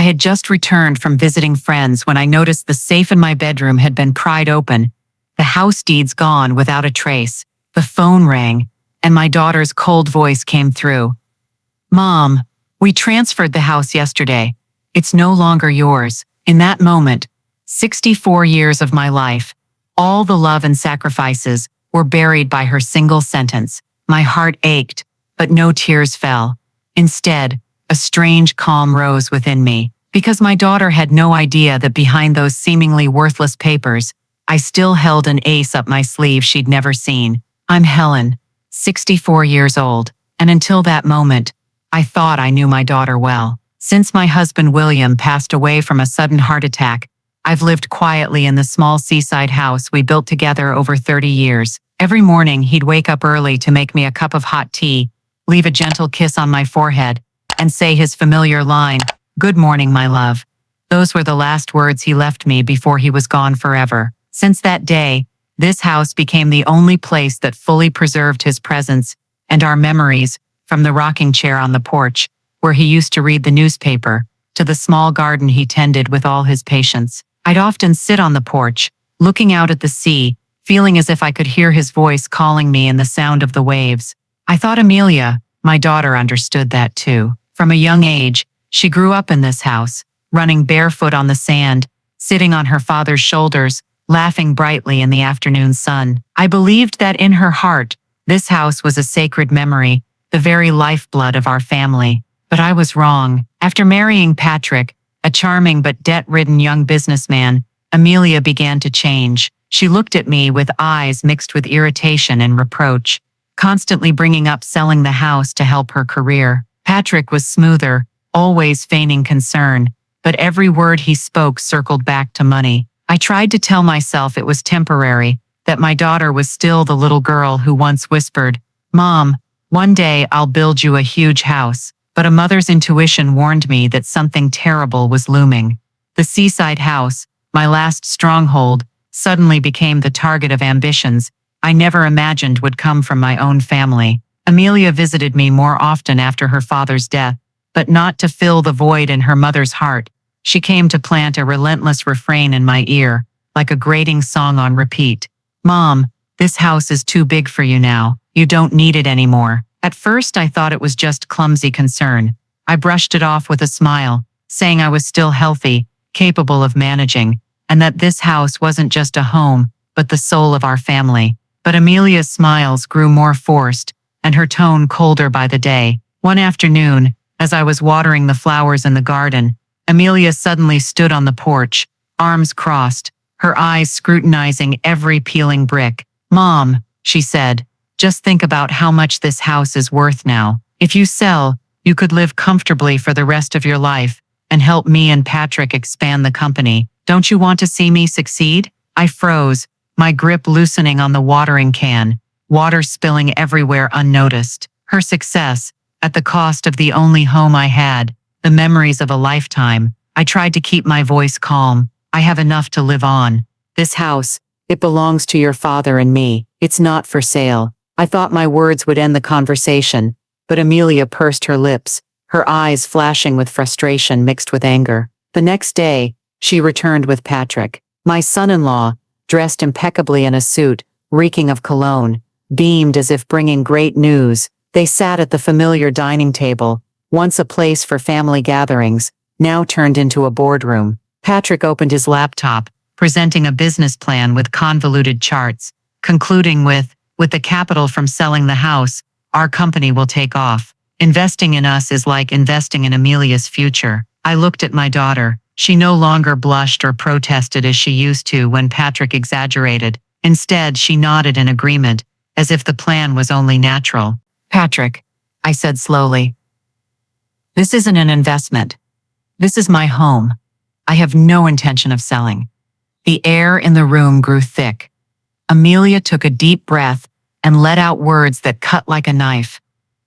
I had just returned from visiting friends when I noticed the safe in my bedroom had been pried open, the house deeds gone without a trace. The phone rang, and my daughter's cold voice came through. "Mom, we transferred the house yesterday. It's no longer yours." In that moment, 64 years of my life, all the love and sacrifices, were buried by her single sentence. My heart ached, but no tears fell. Instead, a strange calm rose within me, because my daughter had no idea that behind those seemingly worthless papers, I still held an ace up my sleeve she'd never seen. I'm Helen, 64 years old, and until that moment, I thought I knew my daughter well. Since my husband William passed away from a sudden heart attack, I've lived quietly in the small seaside house we built together over 30 years. Every morning, he'd wake up early to make me a cup of hot tea, leave a gentle kiss on my forehead, and say his familiar line, "Good morning, my love." Those were the last words he left me before he was gone forever. Since that day, this house became the only place that fully preserved his presence and our memories, from the rocking chair on the porch, where he used to read the newspaper, to the small garden he tended with all his patience. I'd often sit on the porch, looking out at the sea, feeling as if I could hear his voice calling me in the sound of the waves. I thought Amelia, my daughter, understood that too. From a young age, she grew up in this house, running barefoot on the sand, sitting on her father's shoulders, laughing brightly in the afternoon sun. I believed that in her heart, this house was a sacred memory, the very lifeblood of our family. But I was wrong. After marrying Patrick, a charming but debt-ridden young businessman, Amelia began to change. She looked at me with eyes mixed with irritation and reproach, constantly bringing up selling the house to help her career. Patrick was smoother, always feigning concern, but every word he spoke circled back to money. I tried to tell myself it was temporary, that my daughter was still the little girl who once whispered, "Mom, one day I'll build you a huge house." But a mother's intuition warned me that something terrible was looming. The seaside house, my last stronghold, suddenly became the target of ambitions I never imagined would come from my own family. Amelia visited me more often after her father's death, but not to fill the void in her mother's heart. She came to plant a relentless refrain in my ear, like a grating song on repeat. "Mom, this house is too big for you now. You don't need it anymore." At first, I thought it was just clumsy concern. I brushed it off with a smile, saying I was still healthy, capable of managing, and that this house wasn't just a home, but the soul of our family. But Amelia's smiles grew more forced, and her tone colder by the day. One afternoon, as I was watering the flowers in the garden, Amelia suddenly stood on the porch, arms crossed, her eyes scrutinizing every peeling brick. "Mom," she said, "just think about how much this house is worth now. If you sell, you could live comfortably for the rest of your life and help me and Patrick expand the company. Don't you want to see me succeed?" I froze, my grip loosening on the watering can, water spilling everywhere unnoticed. Her success, at the cost of the only home I had, the memories of a lifetime. I tried to keep my voice calm. "I have enough to live on. This house, it belongs to your father and me. It's not for sale." I thought my words would end the conversation, but Amelia pursed her lips, her eyes flashing with frustration mixed with anger. The next day, she returned with Patrick. My son-in-law, dressed impeccably in a suit, reeking of cologne, beamed as if bringing great news. They sat at the familiar dining table, once a place for family gatherings, now turned into a boardroom. Patrick opened his laptop, presenting a business plan with convoluted charts, concluding with the capital from selling the house, our company will take off. Investing in us is like investing in Amelia's future. I looked at my daughter. She no longer blushed or protested as she used to when Patrick exaggerated. Instead, she nodded in agreement, as if the plan was only natural. "Patrick," I said slowly, "this isn't an investment. This is my home. I have no intention of selling." The air in the room grew thick. Amelia took a deep breath and let out words that cut like a knife.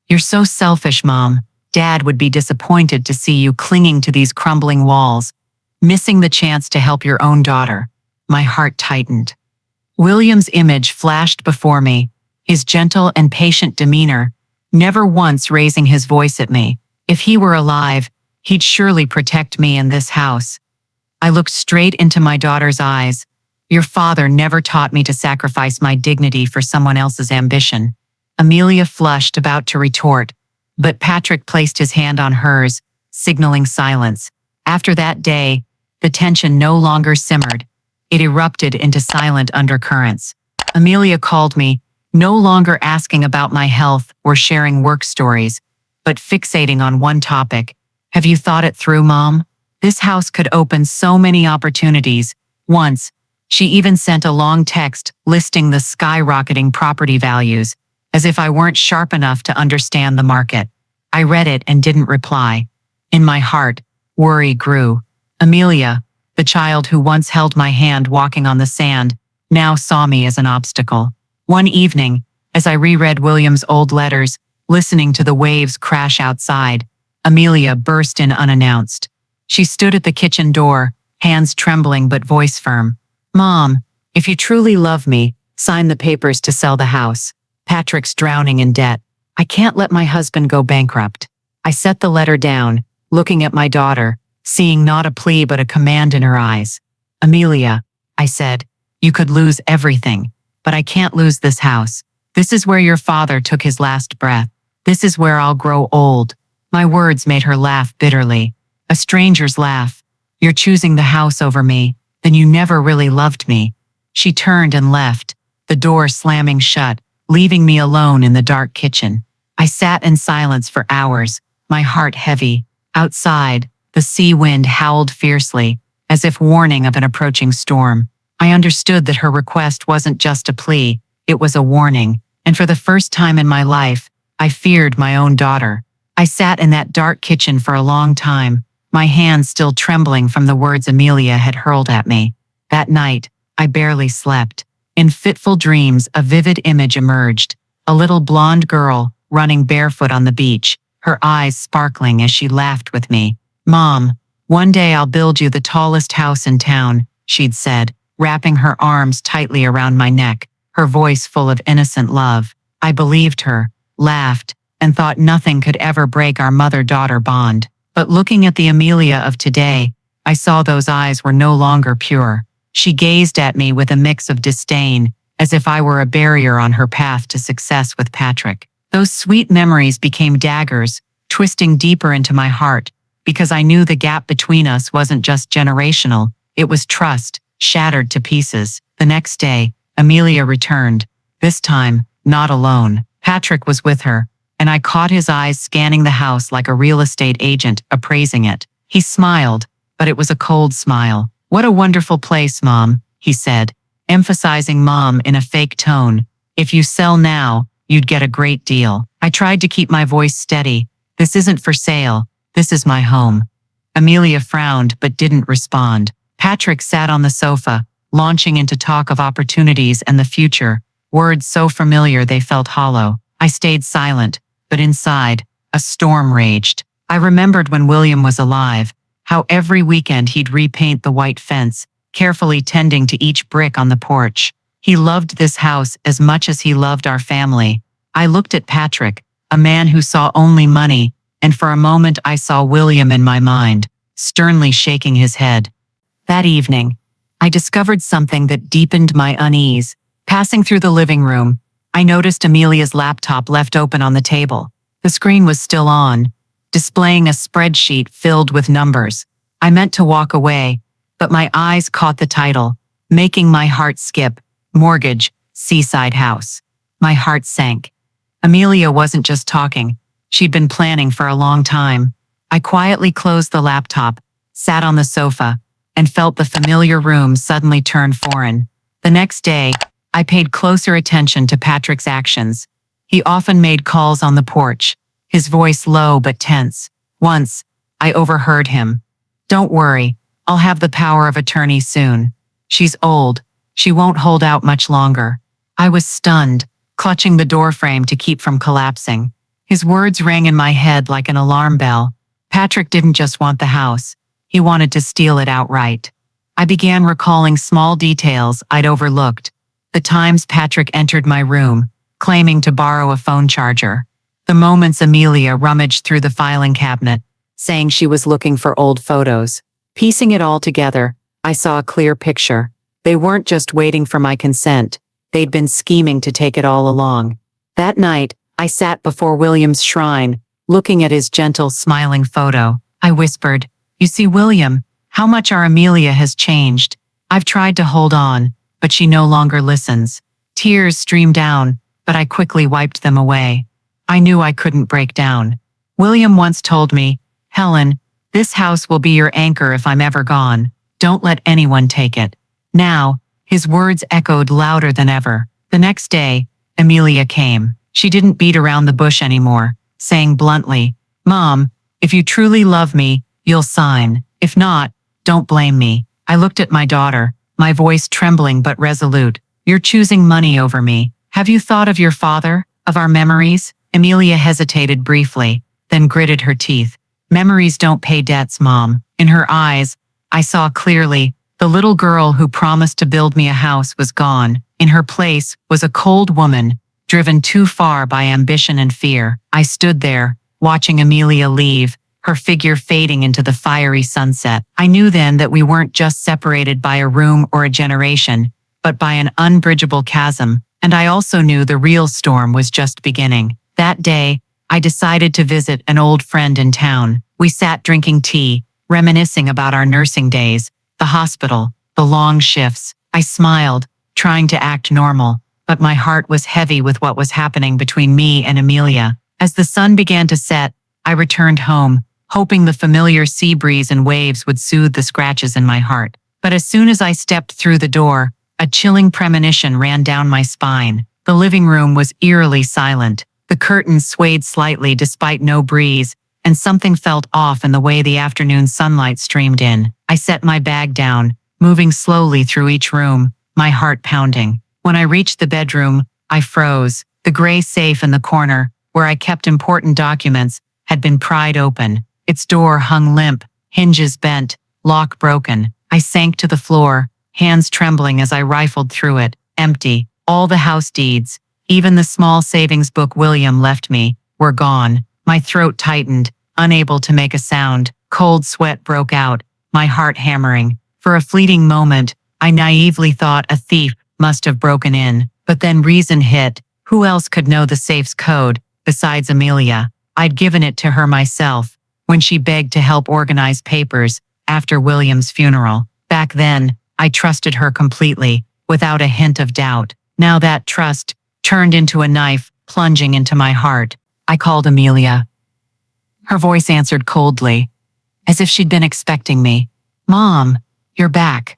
"You're so selfish, Mom. Dad would be disappointed to see you clinging to these crumbling walls, missing the chance to help your own daughter." My heart tightened. William's image flashed before me, his gentle and patient demeanor, never once raising his voice at me. If he were alive, He'd surely protect me in this house. I looked straight into my daughter's eyes. Your father never taught me to sacrifice my dignity for someone else's ambition. Amelia flushed, about to retort, but Patrick placed his hand on hers, signaling silence. After that day, the tension no longer simmered. It erupted into silent undercurrents. Amelia called me, no longer asking about my health or sharing work stories, but fixating on one topic. Have you thought it through, Mom? This house could open so many opportunities. Once, she even sent a long text listing the skyrocketing property values, as if I weren't sharp enough to understand the market. I read it and didn't reply. In my heart, worry grew. Amelia, the child who once held my hand walking on the sand, now saw me as an obstacle. One evening, as I reread William's old letters, listening to the waves crash outside, Amelia burst in unannounced. She stood at the kitchen door, hands trembling but voice firm. Mom, if you truly love me, sign the papers to sell the house. Patrick's drowning in debt. I can't let my husband go bankrupt. I set the letter down, looking at my daughter, seeing not a plea but a command in her eyes. Amelia, I said, you could lose everything, but I can't lose this house. This is where your father took his last breath. This is where I'll grow old. My words made her laugh bitterly. A stranger's laugh. You're choosing the house over me, then you never really loved me. She turned and left, the door slamming shut, leaving me alone in the dark kitchen. I sat in silence for hours, my heart heavy. Outside, the sea wind howled fiercely, as if warning of an approaching storm. I understood that her request wasn't just a plea, it was a warning, and for the first time in my life, I feared my own daughter. I sat in that dark kitchen for a long time, my hands still trembling from the words Amelia had hurled at me. That night, I barely slept. In fitful dreams, a vivid image emerged. A little blonde girl, running barefoot on the beach, her eyes sparkling as she laughed with me. Mom, one day I'll build you the tallest house in town, she'd said, wrapping her arms tightly around my neck, her voice full of innocent love. I believed her, laughed, and thought nothing could ever break our mother-daughter bond. But looking at the Amelia of today, I saw those eyes were no longer pure. She gazed at me with a mix of disdain, as if I were a barrier on her path to success with Patrick. Those sweet memories became daggers, twisting deeper into my heart, because I knew the gap between us wasn't just generational, it was trust, shattered to pieces. The next day, Amelia returned, this time, not alone. Patrick was with her, and I caught his eyes scanning the house like a real estate agent appraising it. He smiled, but it was a cold smile. What a wonderful place, Mom, he said, emphasizing Mom in a fake tone. If you sell now, you'd get a great deal. I tried to keep my voice steady. This isn't for sale. This is my home. Amelia frowned but didn't respond. Patrick sat on the sofa, launching into talk of opportunities and the future, words so familiar they felt hollow. I stayed silent, but inside, a storm raged. I remembered when William was alive, how every weekend he'd repaint the white fence, carefully tending to each brick on the porch. He loved this house as much as he loved our family. I looked at Patrick, a man who saw only money, and for a moment I saw William in my mind, sternly shaking his head. That evening, I discovered something that deepened my unease. Passing through the living room, I noticed Amelia's laptop left open on the table. The screen was still on, displaying a spreadsheet filled with numbers. I meant to walk away, but my eyes caught the title, making my heart skip, Mortgage, Seaside House. My heart sank. Amelia wasn't just talking. She'd been planning for a long time. I quietly closed the laptop, sat on the sofa, and felt the familiar room suddenly turn foreign. The next day, I paid closer attention to Patrick's actions. He often made calls on the porch, his voice low but tense. Once, I overheard him. Don't worry, I'll have the power of attorney soon. She's old. She won't hold out much longer. I was stunned, clutching the doorframe to keep from collapsing. His words rang in my head like an alarm bell. Patrick didn't just want the house. He wanted to steal it outright. I began recalling small details I'd overlooked. The times Patrick entered my room, claiming to borrow a phone charger. The moments Amelia rummaged through the filing cabinet, saying she was looking for old photos. Piecing it all together, I saw a clear picture. They weren't just waiting for my consent. They'd been scheming to take it all along. That night, I sat before William's shrine, looking at his gentle, smiling photo. I whispered, "You see, William, how much our Amelia has changed. I've tried to hold on, but she no longer listens." Tears streamed down, but I quickly wiped them away. I knew I couldn't break down. William once told me, "Helen, this house will be your anchor if I'm ever gone. Don't let anyone take it." Now, his words echoed louder than ever. The next day, Amelia came. She didn't beat around the bush anymore, saying bluntly, "Mom, if you truly love me, you'll sign. If not, don't blame me." I looked at my daughter, my voice trembling but resolute. "You're choosing money over me. Have you thought of your father, of our memories?" Amelia hesitated briefly, then gritted her teeth. "Memories don't pay debts, Mom." In her eyes, I saw clearly, the little girl who promised to build me a house was gone. In her place was a cold woman, driven too far by ambition and fear. I stood there, watching Amelia leave, her figure fading into the fiery sunset. I knew then that we weren't just separated by a room or a generation, but by an unbridgeable chasm, and I also knew the real storm was just beginning. That day, I decided to visit an old friend in town. We sat drinking tea, reminiscing about our nursing days, the hospital, the long shifts. I smiled, trying to act normal, but my heart was heavy with what was happening between me and Amelia. As the sun began to set, I returned home, hoping the familiar sea breeze and waves would soothe the scratches in my heart. But as soon as I stepped through the door, a chilling premonition ran down my spine. The living room was eerily silent. The curtains swayed slightly despite no breeze, and something felt off in the way the afternoon sunlight streamed in. I set my bag down, moving slowly through each room, my heart pounding. When I reached the bedroom, I froze. The gray safe in the corner, where I kept important documents, had been pried open. Its door hung limp, hinges bent, lock broken. I sank to the floor, hands trembling as I rifled through it. Empty. All the house deeds, even the small savings book William left me, were gone. My throat tightened, unable to make a sound. Cold sweat broke out, my heart hammering. For a fleeting moment, I naively thought a thief must have broken in. But then reason hit. Who else could know the safe's code, besides Amelia? I'd given it to her myself, when she begged to help organize papers after William's funeral. Back then, I trusted her completely, without a hint of doubt. Now that trust turned into a knife, plunging into my heart. I called Amelia. Her voice answered coldly, as if she'd been expecting me. "Mom, you're back."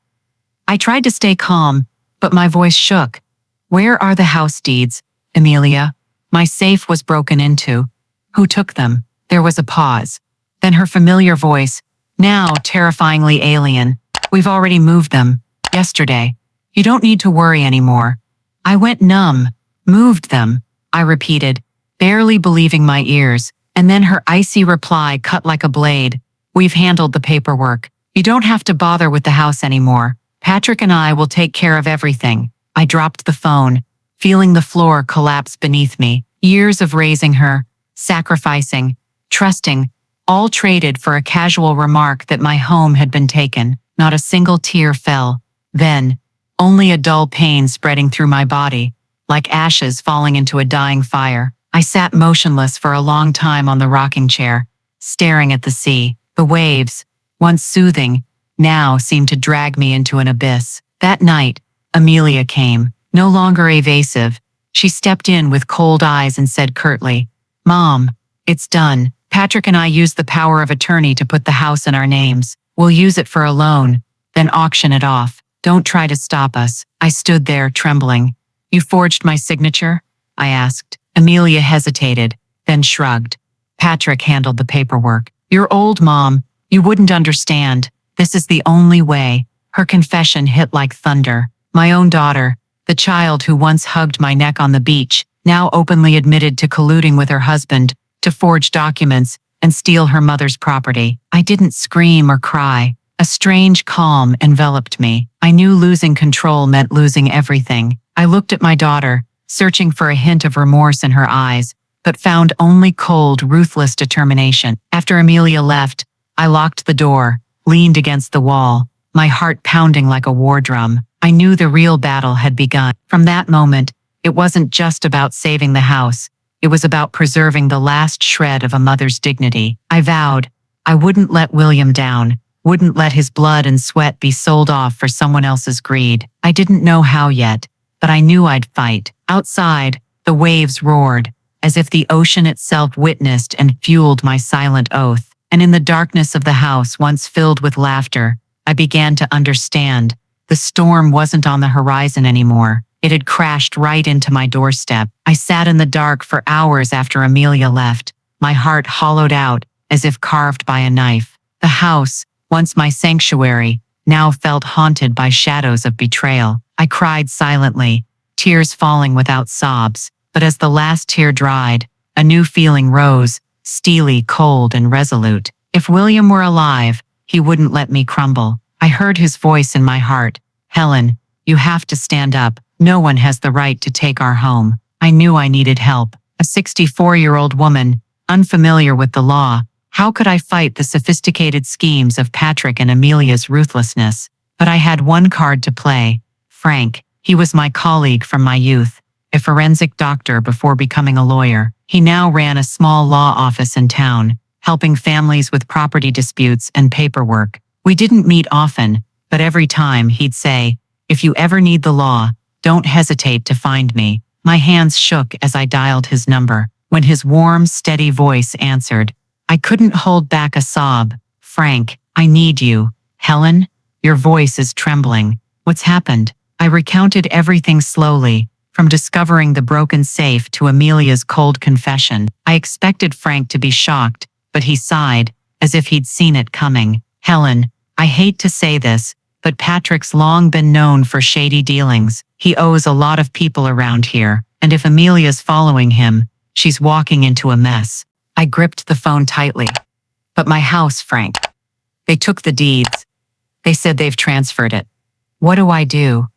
I tried to stay calm, but my voice shook. "Where are the house deeds, Amelia? My safe was broken into. Who took them?" There was a pause. Then her familiar voice, now terrifyingly alien. "We've already moved them. Yesterday. You don't need to worry anymore." I went numb. "Moved them," I repeated, barely believing my ears, and then her icy reply cut like a blade. "We've handled the paperwork. You don't have to bother with the house anymore. Patrick and I will take care of everything." I dropped the phone, feeling the floor collapse beneath me. Years of raising her, sacrificing, trusting, all traded for a casual remark that my home had been taken. Not a single tear fell. Then, only a dull pain spreading through my body, like ashes falling into a dying fire. I sat motionless for a long time on the rocking chair, staring at the sea. The waves, once soothing, now seemed to drag me into an abyss. That night, Amelia came, no longer evasive. She stepped in with cold eyes and said curtly, "Mom, it's done. Patrick and I used the power of attorney to put the house in our names. We'll use it for a loan, then auction it off. Don't try to stop us." I stood there, trembling. "You forged my signature?" I asked. Amelia hesitated, then shrugged. "Patrick handled the paperwork. You're old, Mom. You wouldn't understand. This is the only way." Her confession hit like thunder. My own daughter, the child who once hugged my neck on the beach, now openly admitted to colluding with her husband to forge documents and steal her mother's property. I didn't scream or cry. A strange calm enveloped me. I knew losing control meant losing everything. I looked at my daughter, searching for a hint of remorse in her eyes, but found only cold, ruthless determination. After Amelia left, I locked the door, leaned against the wall, my heart pounding like a war drum. I knew the real battle had begun. From that moment, it wasn't just about saving the house. It was about preserving the last shred of a mother's dignity. I vowed I wouldn't let William down, wouldn't let his blood and sweat be sold off for someone else's greed. I didn't know how yet, but I knew I'd fight. Outside, the waves roared, as if the ocean itself witnessed and fueled my silent oath. And in the darkness of the house, once filled with laughter, I began to understand. The storm wasn't on the horizon anymore. It had crashed right into my doorstep. I sat in the dark for hours after Amelia left, my heart hollowed out as if carved by a knife. The house, once my sanctuary, now felt haunted by shadows of betrayal. I cried silently, tears falling without sobs. But as the last tear dried, a new feeling rose, steely, cold, and resolute. If William were alive, he wouldn't let me crumble. I heard his voice in my heart. Helen, you have to stand up. No one has the right to take our home. I knew I needed help. A 64-year-old woman, unfamiliar with the law, how could I fight the sophisticated schemes of Patrick and Amelia's ruthlessness? But I had one card to play. Frank. He was my colleague from my youth, a forensic doctor before becoming a lawyer. He now ran a small law office in town, helping families with property disputes and paperwork. We didn't meet often, but every time he'd say, "If you ever need the law, don't hesitate to find me." My hands shook as I dialed his number. When his warm, steady voice answered, I couldn't hold back a sob. "Frank, I need you." "Helen, your voice is trembling. What's happened?" I recounted everything slowly, from discovering the broken safe to Amelia's cold confession. I expected Frank to be shocked, but he sighed, as if he'd seen it coming. "Helen, I hate to say this, but Patrick's long been known for shady dealings. He owes a lot of people around here, and if Amelia's following him, she's walking into a mess." I gripped the phone tightly. "But my house, Frank. They took the deeds. They said they've transferred it. What do I do?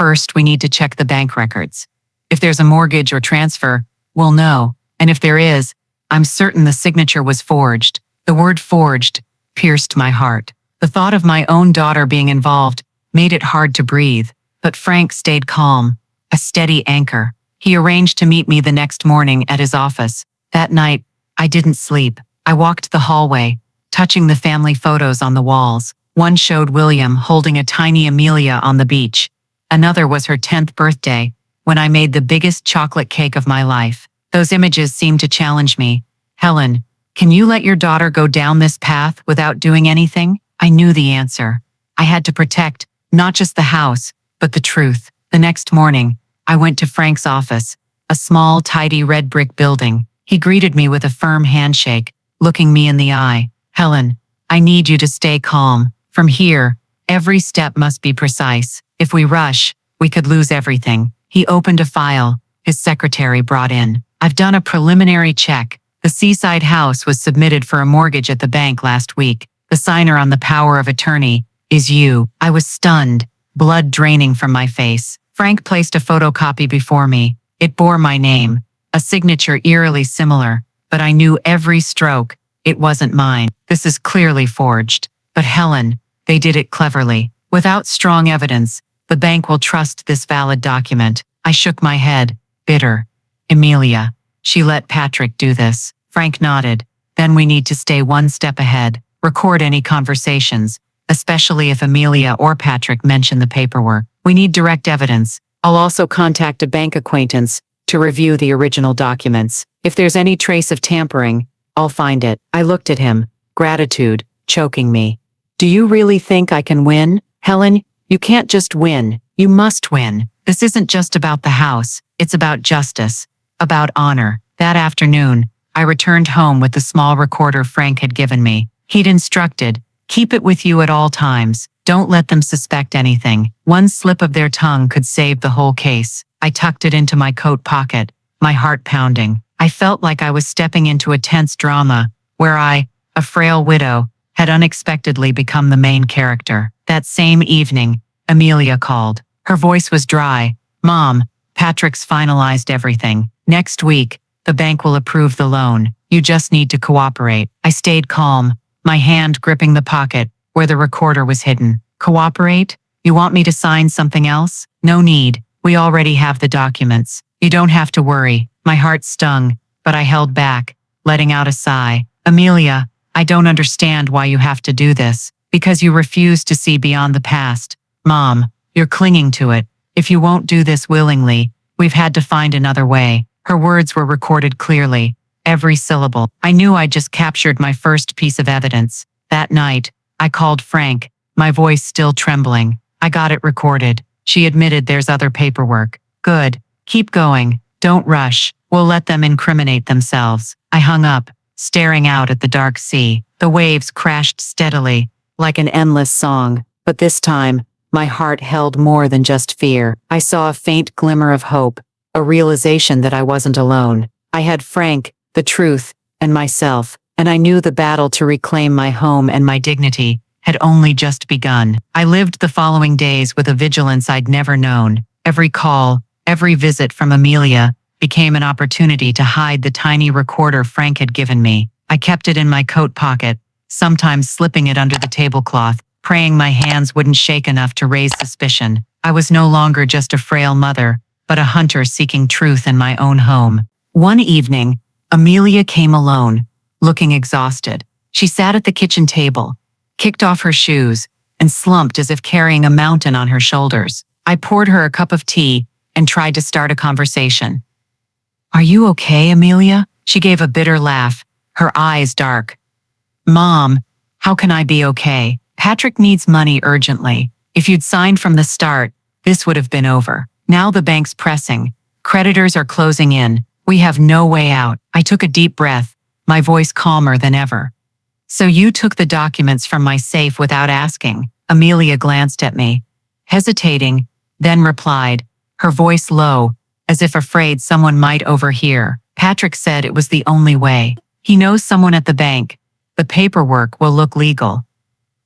First, we need to check the bank records. If there's a mortgage or transfer, we'll know. And if there is, I'm certain the signature was forged." The word forged pierced my heart. The thought of my own daughter being involved made it hard to breathe. But Frank stayed calm, a steady anchor. He arranged to meet me the next morning at his office. That night, I didn't sleep. I walked the hallway, touching the family photos on the walls. One showed William holding a tiny Amelia on the beach. Another was her 10th birthday, when I made the biggest chocolate cake of my life. Those images seemed to challenge me. "Helen, can you let your daughter go down this path without doing anything?" I knew the answer. I had to protect not just the house, but the truth. The next morning, I went to Frank's office, a small, tidy red brick building. He greeted me with a firm handshake, looking me in the eye. "Helen, I need you to stay calm. From here, every step must be precise. If we rush, we could lose everything." He opened a file his secretary brought in. "I've done a preliminary check. The seaside house was submitted for a mortgage at the bank last week. The signer on the power of attorney is you." I was stunned, blood draining from my face. Frank placed a photocopy before me. It bore my name, a signature eerily similar, but I knew every stroke. It wasn't mine. "This is clearly forged." "But Helen, they did it cleverly. Without strong evidence, the bank will trust this valid document." I shook my head, bitter. "Amelia, she let Patrick do this." Frank nodded. "Then we need to stay one step ahead. Record any conversations, especially if Amelia or Patrick mention the paperwork. We need direct evidence. I'll also contact a bank acquaintance to review the original documents. If there's any trace of tampering, I'll find it." I looked at him, gratitude choking me. "Do you really think I can win? Helen, you can't just win. You must win. This isn't just about the house. It's about justice, about honor." That afternoon, I returned home with the small recorder Frank had given me. He'd instructed, "Keep it with you at all times. Don't let them suspect anything. One slip of their tongue could save the whole case." I tucked it into my coat pocket, my heart pounding. I felt like I was stepping into a tense drama, where I, a frail widow, had unexpectedly become the main character. That same evening, Amelia called. Her voice was dry. "Mom, Patrick's finalized everything. Next week, The bank will approve the loan. You just need to cooperate. I stayed calm, my hand gripping the pocket where the recorder was hidden. Cooperate? You want me to sign something else? No need. We already have the documents. You don't have to worry. My heart stung, but I held back, letting out a sigh. Amelia, I don't understand why you have to do this. Because you refuse to see beyond the past. Mom, you're clinging to it. If you won't do this willingly, we've had to find another way. Her words were recorded clearly, every syllable. I knew I'd just captured my first piece of evidence. That night, I called Frank, my voice still trembling. I got it recorded. She admitted there's other paperwork. Good. Keep going. Don't rush. We'll let them incriminate themselves. I hung up, staring out at the dark sea. The waves crashed steadily, like an endless song. But this time, my heart held more than just fear. I saw a faint glimmer of hope, a realization that I wasn't alone. I had Frank, the truth, and myself, and I knew the battle to reclaim my home and my dignity had only just begun. I lived the following days with a vigilance I'd never known. Every call, every visit from Amelia became an opportunity to hide the tiny recorder Frank had given me. I kept it in my coat pocket, sometimes slipping it under the tablecloth, praying my hands wouldn't shake enough to raise suspicion. I was no longer just a frail mother, but a hunter seeking truth in my own home. One evening, Amelia came alone, looking exhausted. She sat at the kitchen table, kicked off her shoes, and slumped as if carrying a mountain on her shoulders. I poured her a cup of tea and tried to start a conversation. Are you okay, Amelia? She gave a bitter laugh, her eyes dark. Mom, how can I be okay? Patrick needs money urgently. If you'd signed from the start, this would have been over. Now the bank's pressing. Creditors are closing in. We have no way out. I took a deep breath, my voice calmer than ever. So you took the documents from my safe without asking? Amelia glanced at me, hesitating, then replied, her voice low, as if afraid someone might overhear. Patrick said it was the only way. He knows someone at the bank. The paperwork will look legal.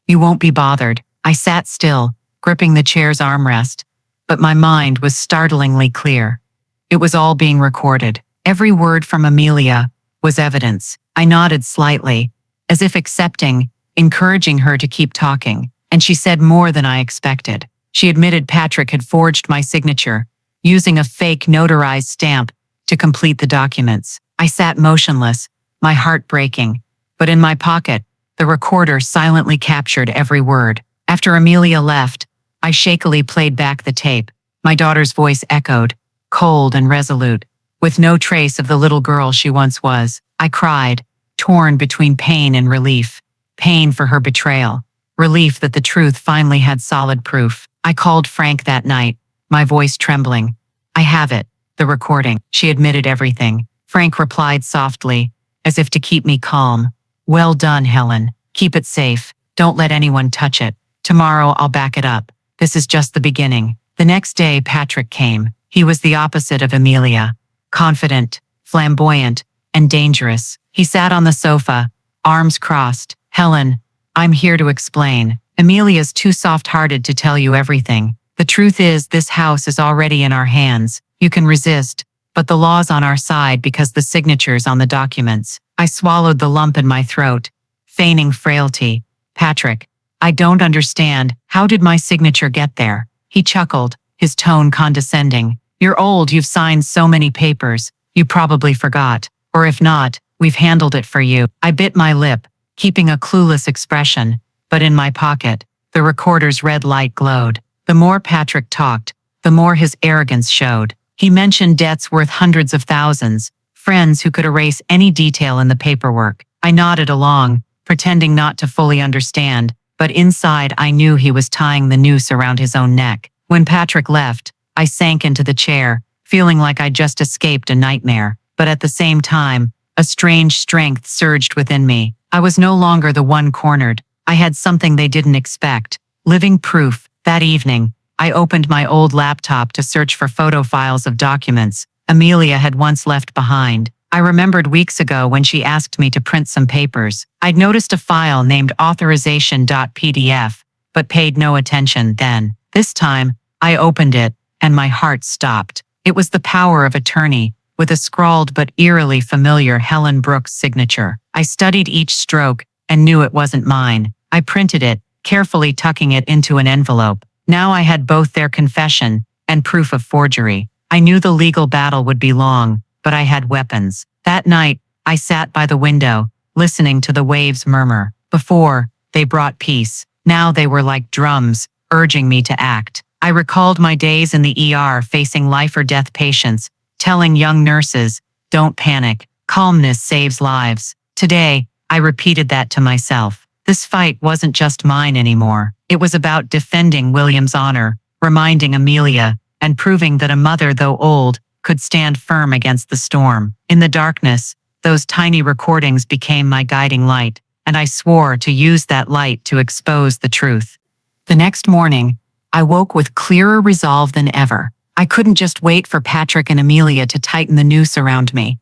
You won't be bothered. I sat still, gripping the chair's armrest, but my mind was startlingly clear. It was all being recorded. Every word from Amelia was evidence. I nodded slightly, as if accepting, encouraging her to keep talking, and she said more than I expected. She admitted Patrick had forged my signature, using a fake notarized stamp to complete the documents. I sat motionless, my heart breaking, but in my pocket, the recorder silently captured every word. After Amelia left, I shakily played back the tape. My daughter's voice echoed, cold and resolute, with no trace of the little girl she once was. I cried, torn between pain and relief. Pain for her betrayal, relief that the truth finally had solid proof. I called Frank that night, my voice trembling. I have it, the recording. She admitted everything. Frank replied softly, as if to keep me calm. Well done, Helen. Keep it safe. Don't let anyone touch it. Tomorrow I'll back it up. This is just the beginning. The next day, Patrick came. He was the opposite of Amelia. Confident, flamboyant, and dangerous. He sat on the sofa, arms crossed. Helen, I'm here to explain. Amelia's too soft-hearted to tell you everything. The truth is, this house is already in our hands. You can resist, but the law's on our side because the signature's on the documents. I swallowed the lump in my throat, feigning frailty. Patrick, I don't understand. How did my signature get there? He chuckled, his tone condescending. You're old, you've signed so many papers. You probably forgot. Or if not, we've handled it for you. I bit my lip, keeping a clueless expression, but in my pocket, the recorder's red light glowed. The more Patrick talked, the more his arrogance showed. He mentioned debts worth hundreds of thousands, friends who could erase any detail in the paperwork. I nodded along, pretending not to fully understand, but inside I knew he was tying the noose around his own neck. When Patrick left, I sank into the chair, feeling like I'd just escaped a nightmare. But at the same time, a strange strength surged within me. I was no longer the one cornered. I had something they didn't expect. Living proof. That evening, I opened my old laptop to search for photo files of documents Amelia had once left behind. I remembered weeks ago when she asked me to print some papers. I'd noticed a file named authorization.pdf, but paid no attention then. This time, I opened it, and my heart stopped. It was the power of attorney, with a scrawled but eerily familiar Helen Brooks signature. I studied each stroke and knew it wasn't mine. I printed it, carefully tucking it into an envelope. Now I had both their confession and proof of forgery. I knew the legal battle would be long, but I had weapons. That night, I sat by the window, listening to the waves murmur. Before, they brought peace. Now they were like drums, urging me to act. I recalled my days in the ER facing life or death patients, telling young nurses, "Don't panic. Calmness saves lives." Today, I repeated that to myself. This fight wasn't just mine anymore. It was about defending William's honor, reminding Amelia, and proving that a mother, though old, could stand firm against the storm. In the darkness, those tiny recordings became my guiding light, and I swore to use that light to expose the truth. The next morning, I woke with clearer resolve than ever. I couldn't just wait for Patrick and Amelia to tighten the noose around me.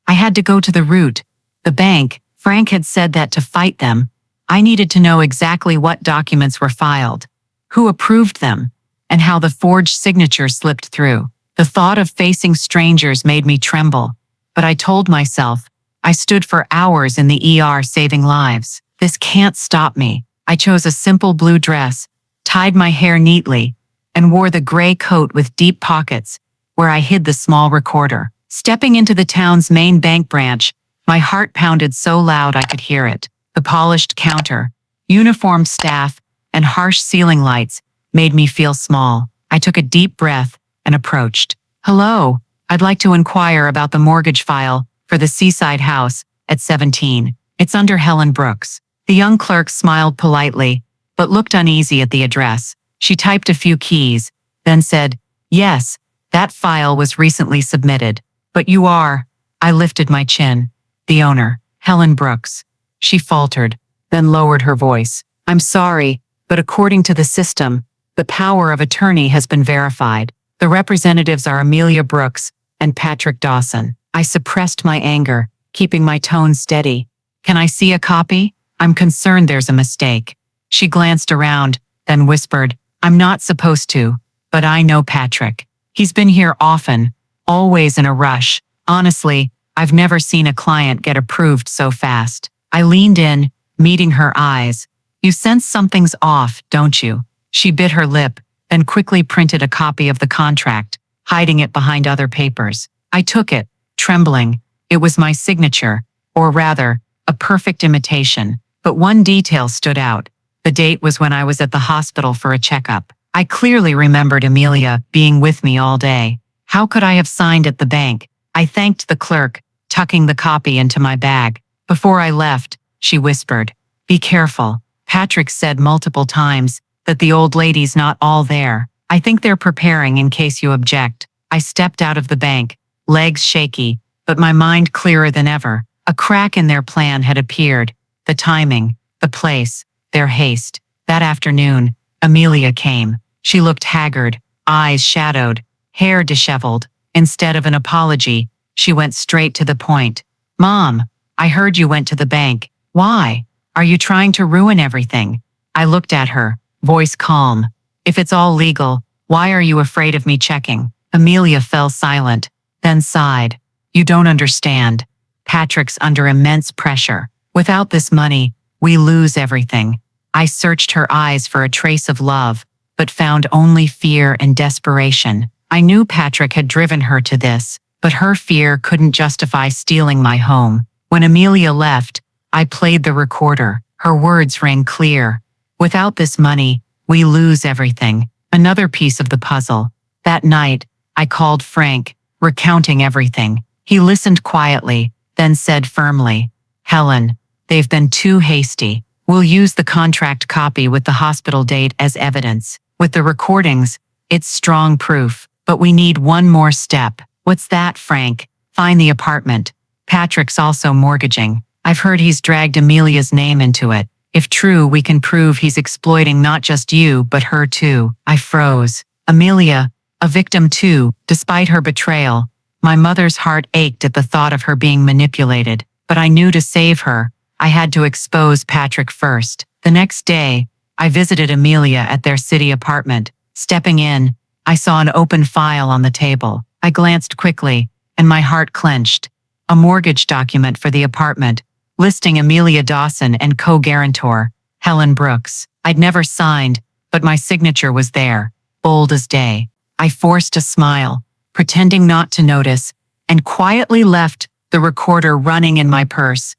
I had to go to the root, the bank. Frank had said that to fight them, I needed to know exactly what documents were filed, who approved them, and how the forged signature slipped through. The thought of facing strangers made me tremble, but I told myself, I stood for hours in the ER saving lives. This can't stop me. I chose a simple blue dress, tied my hair neatly, and wore the gray coat with deep pockets, where I hid the small recorder. Stepping into the town's main bank branch, my heart pounded so loud I could hear it. The polished counter, uniformed staff, and harsh ceiling lights made me feel small. I took a deep breath and approached. "Hello, I'd like to inquire about the mortgage file for the seaside house at 17. It's under Helen Brooks." The young clerk smiled politely, but looked uneasy at the address. She typed a few keys, then said, "Yes, that file was recently submitted. But you are," I lifted my chin, "the owner, Helen Brooks." She faltered, then lowered her voice. "I'm sorry, but according to the system, the power of attorney has been verified. The representatives are Amelia Brooks and Patrick Dawson." I suppressed my anger, keeping my tone steady. "Can I see a copy? I'm concerned there's a mistake." She glanced around, then whispered, "I'm not supposed to, but I know Patrick. He's been here often, always in a rush. Honestly, I've never seen a client get approved so fast." I leaned in, meeting her eyes. "You sense something's off, don't you?" She bit her lip, then quickly printed a copy of the contract, hiding it behind other papers. I took it, trembling. It was my signature, or rather, a perfect imitation. But one detail stood out. The date was when I was at the hospital for a checkup. I clearly remembered Amelia being with me all day. How could I have signed at the bank? I thanked the clerk, tucking the copy into my bag. Before I left, she whispered, "Be careful. Patrick said multiple times that the old lady's not all there. I think they're preparing in case you object." I stepped out of the bank, legs shaky, but my mind clearer than ever. A crack in their plan had appeared. The timing, the place, their haste. That afternoon, Amelia came. She looked haggard, eyes shadowed, hair disheveled. Instead of an apology, she went straight to the point. "Mom, I heard you went to the bank. Why? Are you trying to ruin everything?" I looked at her, voice calm. "If it's all legal, why are you afraid of me checking?" Amelia fell silent, then sighed. "You don't understand. Patrick's under immense pressure. Without this money, we lose everything." I searched her eyes for a trace of love, but found only fear and desperation. I knew Patrick had driven her to this, but her fear couldn't justify stealing my home. When Amelia left, I played the recorder. Her words rang clear. "Without this money, we lose everything." Another piece of the puzzle. That night, I called Frank, recounting everything. He listened quietly, then said firmly, "Helen, they've been too hasty. We'll use the contract copy with the hospital date as evidence. With the recordings, it's strong proof. But we need one more step." "What's that, Frank?" "Find the apartment. Patrick's also mortgaging. I've heard he's dragged Amelia's name into it. If true, we can prove he's exploiting not just you, but her too." I froze. Amelia, a victim too, despite her betrayal. My mother's heart ached at the thought of her being manipulated, but I knew to save her, I had to expose Patrick first. The next day, I visited Amelia at their city apartment. Stepping in, I saw an open file on the table. I glanced quickly, and my heart clenched. A mortgage document for the apartment, listing Amelia Dawson and co-guarantor, Helen Brooks. I'd never signed, but my signature was there, bold as day. I forced a smile, pretending not to notice, and quietly left the recorder running in my purse.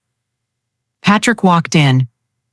Patrick walked in,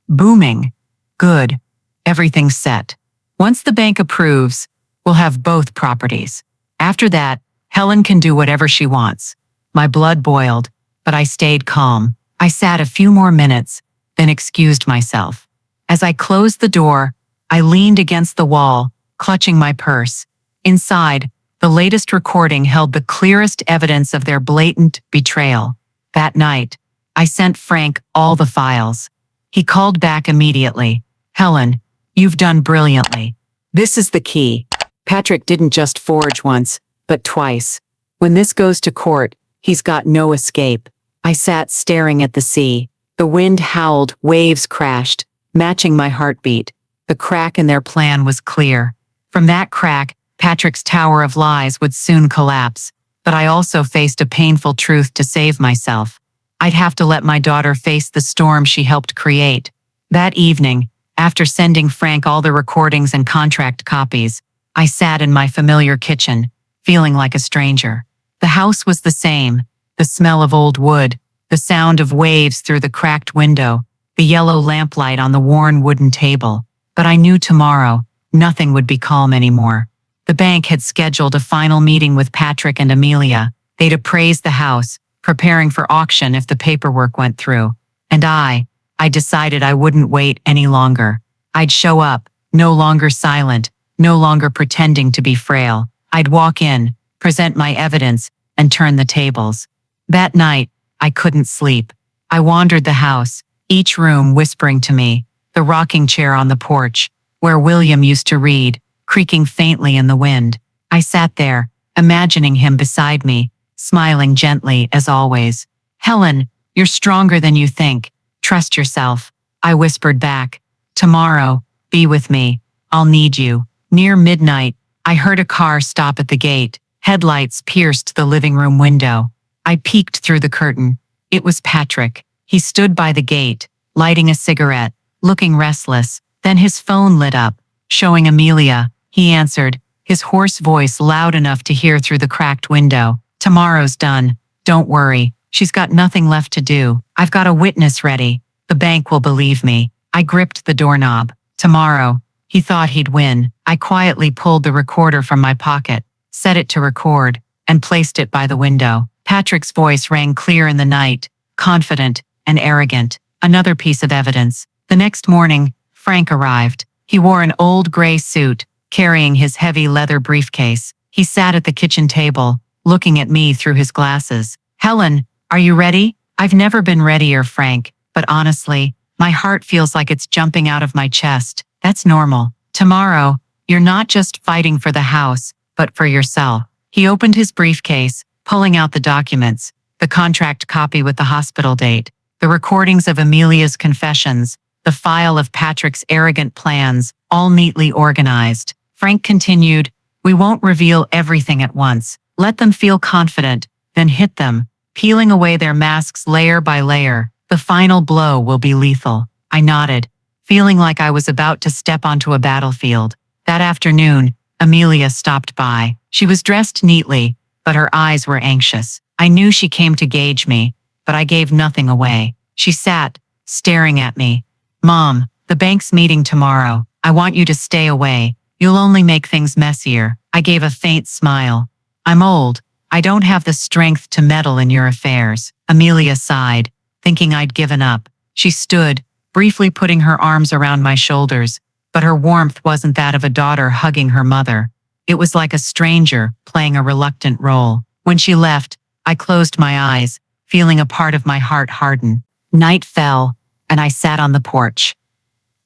booming. Good. Everything's set. Once the bank approves, we'll have both properties. After that, Helen can do whatever she wants. My blood boiled, but I stayed calm. I sat a few more minutes, then excused myself. As I closed the door, I leaned against the wall, clutching my purse. Inside, the latest recording held the clearest evidence of their blatant betrayal. That night, I sent Frank all the files. He called back immediately. "Helen, you've done brilliantly. This is the key. Patrick didn't just forge once, but twice. When this goes to court, he's got no escape." I sat staring at the sea. The wind howled, waves crashed, matching my heartbeat. The crack in their plan was clear. From that crack, Patrick's tower of lies would soon collapse. But I also faced a painful truth to save myself. I'd have to let my daughter face the storm she helped create. That evening, after sending Frank all the recordings and contract copies, I sat in my familiar kitchen, feeling like a stranger. The house was the same, the smell of old wood, the sound of waves through the cracked window, the yellow lamplight on the worn wooden table. But I knew tomorrow, nothing would be calm anymore. The bank had scheduled a final meeting with Patrick and Amelia. They'd appraised the house, preparing for auction if the paperwork went through. And I decided I wouldn't wait any longer. I'd show up, no longer silent, no longer pretending to be frail. I'd walk in, present my evidence, and turn the tables. That night, I couldn't sleep. I wandered the house, each room whispering to me, the rocking chair on the porch, where William used to read, creaking faintly in the wind. I sat there, imagining him beside me, smiling gently as always. "Helen, you're stronger than you think. Trust yourself," I whispered back. "Tomorrow, be with me. I'll need you." Near midnight, I heard a car stop at the gate. Headlights pierced the living room window. I peeked through the curtain. It was Patrick. He stood by the gate, lighting a cigarette, looking restless. Then his phone lit up, showing Amelia. He answered, his hoarse voice loud enough to hear through the cracked window. "Tomorrow's done. Don't worry. She's got nothing left to do. I've got a witness ready. The bank will believe me." I gripped the doorknob. Tomorrow. He thought he'd win. I quietly pulled the recorder from my pocket, set it to record, and placed it by the window. Patrick's voice rang clear in the night, confident and arrogant. Another piece of evidence. The next morning, Frank arrived. He wore an old gray suit, carrying his heavy leather briefcase. He sat at the kitchen table, looking at me through his glasses. "Helen, are you ready?" "I've never been readier, Frank, but honestly, my heart feels like it's jumping out of my chest." "That's normal. Tomorrow, you're not just fighting for the house, but for yourself." He opened his briefcase, pulling out the documents, the contract copy with the hospital date, the recordings of Amelia's confessions, the file of Patrick's arrogant plans, all neatly organized. Frank continued, "We won't reveal everything at once. Let them feel confident, then hit them, peeling away their masks layer by layer. The final blow will be lethal." I nodded, feeling like I was about to step onto a battlefield. That afternoon, Amelia stopped by. She was dressed neatly, but her eyes were anxious. I knew she came to gauge me, but I gave nothing away. She sat, staring at me. "Mom, the bank's meeting tomorrow. I want you to stay away. You'll only make things messier." I gave a faint smile. "I'm old. I don't have the strength to meddle in your affairs." Amelia sighed, thinking I'd given up. She stood, briefly putting her arms around my shoulders, but her warmth wasn't that of a daughter hugging her mother. It was like a stranger playing a reluctant role. When she left, I closed my eyes, feeling a part of my heart harden. Night fell, and I sat on the porch.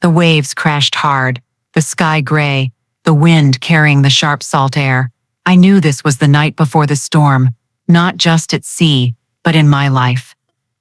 The waves crashed hard, the sky gray, the wind carrying the sharp salt air. I knew this was the night before the storm, not just at sea, but in my life.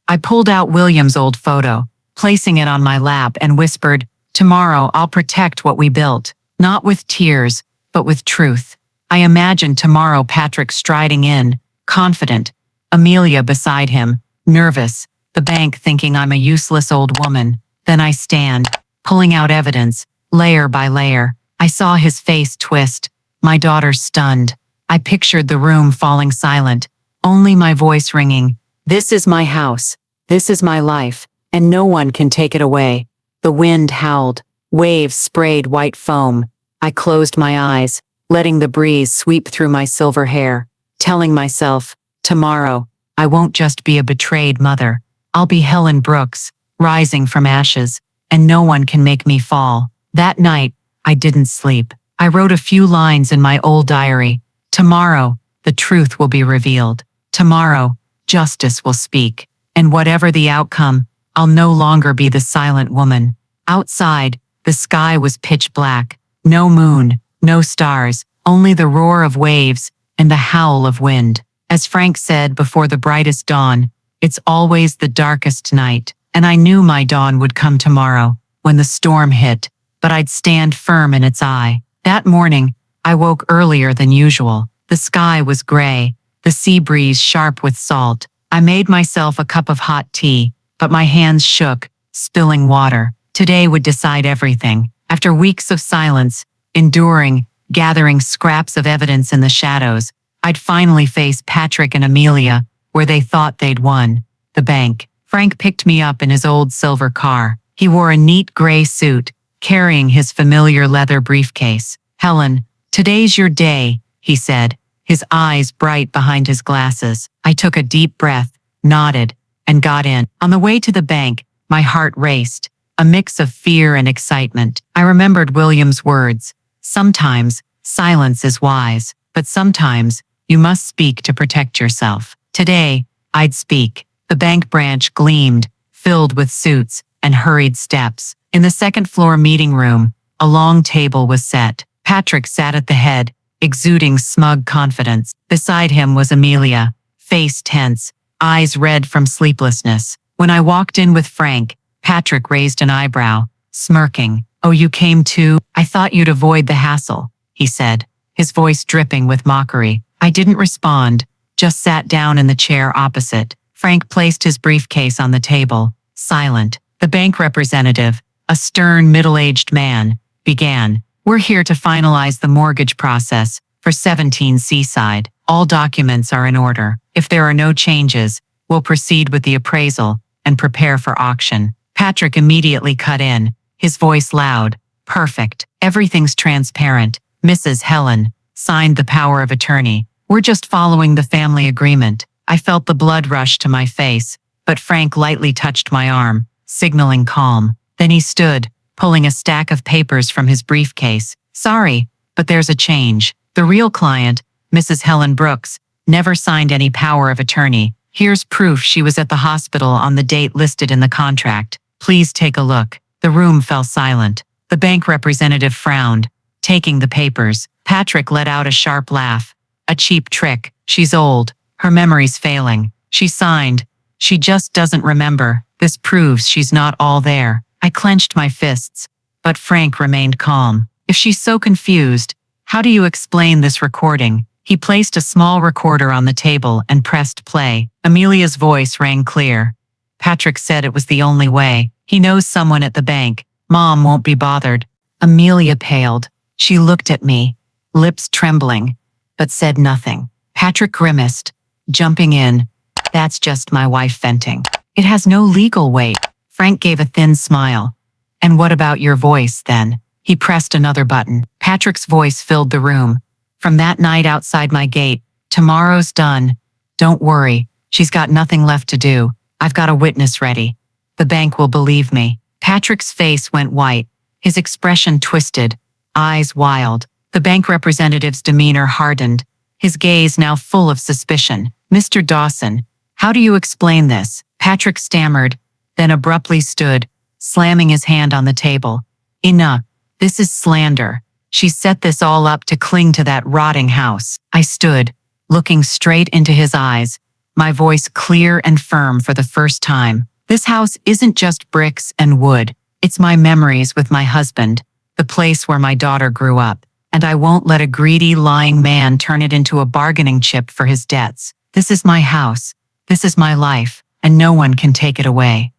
I pulled out William's old photo, placing it on my lap, and whispered, "Tomorrow I'll protect what we built, not with tears, but with truth." I imagined tomorrow Patrick striding in, confident. Amelia beside him, nervous. The bank thinking I'm a useless old woman. Then I stand, pulling out evidence, layer by layer. I saw his face twist. My daughter stunned. I pictured the room falling silent, only my voice ringing. This is my house. This is my life, and no one can take it away. The wind howled. Waves sprayed white foam. I closed my eyes, letting the breeze sweep through my silver hair, telling myself, tomorrow, I won't just be a betrayed mother. I'll be Helen Brooks, rising from ashes, and no one can make me fall. That night, I didn't sleep. I wrote a few lines in my old diary. Tomorrow, the truth will be revealed. Tomorrow, justice will speak. And whatever the outcome, I'll no longer be the silent woman. Outside, the sky was pitch black. No moon, no stars, only the roar of waves and the howl of wind. As Frank said before the brightest dawn, it's always the darkest night. And I knew my dawn would come tomorrow, when the storm hit, but I'd stand firm in its eye. That morning, I woke earlier than usual. The sky was gray, the sea breeze sharp with salt. I made myself a cup of hot tea, but my hands shook, spilling water. Today would decide everything. After weeks of silence, enduring, gathering scraps of evidence in the shadows, I'd finally face Patrick and Amelia, where they thought they'd won. The bank. Frank picked me up in his old silver car. He wore a neat gray suit, carrying his familiar leather briefcase. Helen, today's your day, he said, his eyes bright behind his glasses. I took a deep breath, nodded, and got in. On the way to the bank, my heart raced, a mix of fear and excitement. I remembered William's words. Sometimes, silence is wise, but sometimes, you must speak to protect yourself. Today, I'd speak. The bank branch gleamed, filled with suits and hurried steps. In the second-floor meeting room, a long table was set. Patrick sat at the head, exuding smug confidence. Beside him was Amelia, face tense, eyes red from sleeplessness. When I walked in with Frank, Patrick raised an eyebrow, smirking. Oh, you came too? I thought you'd avoid the hassle, he said, his voice dripping with mockery. I didn't respond, just sat down in the chair opposite. Frank placed his briefcase on the table, silent. The bank representative, a stern middle-aged man, began. We're here to finalize the mortgage process for 17 Seaside. All documents are in order. If there are no changes, we'll proceed with the appraisal and prepare for auction. Patrick immediately cut in, his voice loud. Perfect. Everything's transparent. Mrs. Helen signed the power of attorney. We're just following the family agreement. I felt the blood rush to my face, but Frank lightly touched my arm, signaling calm. Then he stood, pulling a stack of papers from his briefcase. Sorry, but there's a change. The real client, Mrs. Helen Brooks, never signed any power of attorney. Here's proof she was at the hospital on the date listed in the contract. Please take a look. The room fell silent. The bank representative frowned, taking the papers. Patrick let out a sharp laugh. A cheap trick. She's old. Her memory's failing. She signed. She just doesn't remember. This proves she's not all there. I clenched my fists, but Frank remained calm. If she's so confused, how do you explain this recording? He placed a small recorder on the table and pressed play. Amelia's voice rang clear. Patrick said it was the only way. He knows someone at the bank. Mom won't be bothered. Amelia paled. She looked at me, lips trembling, but said nothing. Patrick grimaced, jumping in. That's just my wife venting. It has no legal weight. Frank gave a thin smile. And what about your voice, then? He pressed another button. Patrick's voice filled the room. From that night outside my gate, tomorrow's done. Don't worry, she's got nothing left to do. I've got a witness ready. The bank will believe me. Patrick's face went white, his expression twisted, eyes wild. The bank representative's demeanor hardened, his gaze now full of suspicion. Mr. Dawson, how do you explain this? Patrick stammered, then abruptly stood, slamming his hand on the table. Enough. This is slander. She set this all up to cling to that rotting house. I stood, looking straight into his eyes, my voice clear and firm for the first time. This house isn't just bricks and wood. It's my memories with my husband, the place where my daughter grew up, and I won't let a greedy, lying man turn it into a bargaining chip for his debts. This is my house. This is my life, and no one can take it away."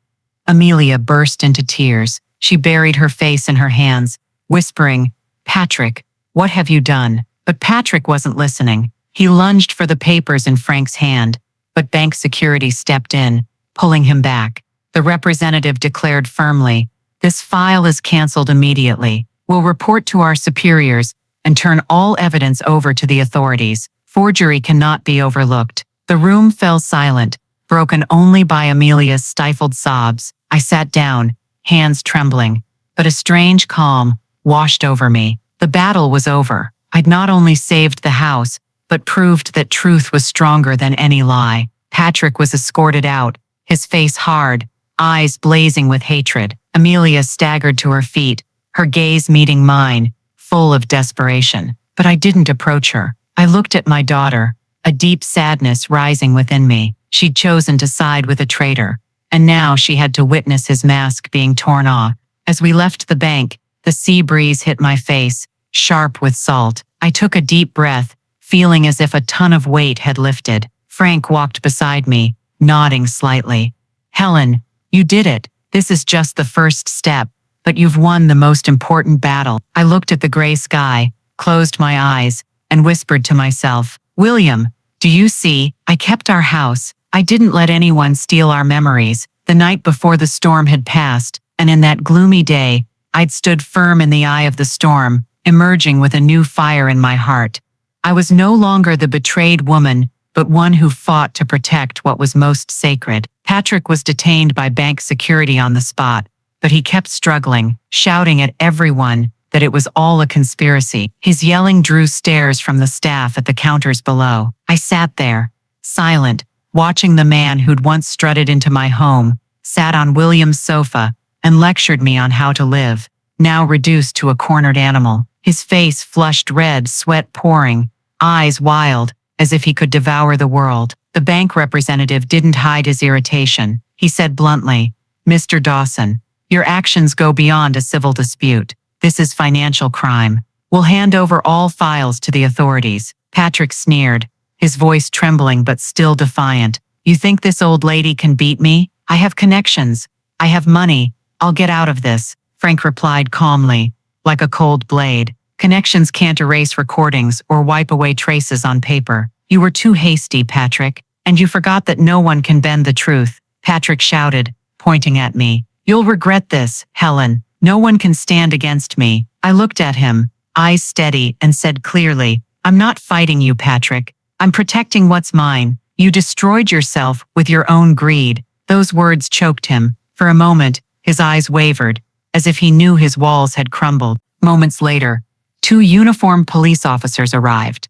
Amelia burst into tears. She buried her face in her hands, whispering, "Patrick, what have you done?" But Patrick wasn't listening. He lunged for the papers in Frank's hand, but bank security stepped in, pulling him back. The representative declared firmly, "This file is canceled immediately. We'll report to our superiors and turn all evidence over to the authorities. Forgery cannot be overlooked." The room fell silent, broken only by Amelia's stifled sobs. I sat down, hands trembling, but a strange calm washed over me. The battle was over. I'd not only saved the house, but proved that truth was stronger than any lie. Patrick was escorted out, his face hard, eyes blazing with hatred. Amelia staggered to her feet, her gaze meeting mine, full of desperation. But I didn't approach her. I looked at my daughter, a deep sadness rising within me. She'd chosen to side with a traitor, and now she had to witness his mask being torn off. As we left the bank, the sea breeze hit my face, sharp with salt. I took a deep breath, feeling as if a ton of weight had lifted. Frank walked beside me, nodding slightly. "Helen, you did it. This is just the first step, but you've won the most important battle." I looked at the gray sky, closed my eyes, and whispered to myself, "William, do you see? I kept our house. I didn't let anyone steal our memories." The night before the storm had passed, and in that gloomy day, I'd stood firm in the eye of the storm, emerging with a new fire in my heart. I was no longer the betrayed woman, but one who fought to protect what was most sacred. Patrick was detained by bank security on the spot, but he kept struggling, shouting at everyone that it was all a conspiracy. His yelling drew stares from the staff at the counters below. I sat there, silent, watching the man who'd once strutted into my home, sat on William's sofa, and lectured me on how to live, now reduced to a cornered animal. His face flushed red, sweat pouring, eyes wild, as if he could devour the world. The bank representative didn't hide his irritation. He said bluntly, "Mr. Dawson, your actions go beyond a civil dispute. This is financial crime. We'll hand over all files to the authorities." Patrick sneered, his voice trembling but still defiant. "You think this old lady can beat me? I have connections. I have money. I'll get out of this," Frank replied calmly, like a cold blade. "Connections can't erase recordings or wipe away traces on paper. You were too hasty, Patrick, and you forgot that no one can bend the truth," Patrick shouted, pointing at me. "You'll regret this, Helen. No one can stand against me." I looked at him, eyes steady, and said clearly, "I'm not fighting you, Patrick. I'm protecting what's mine. You destroyed yourself with your own greed." Those words choked him. For a moment, his eyes wavered, as if he knew his walls had crumbled. Moments later, 2 uniformed police officers arrived.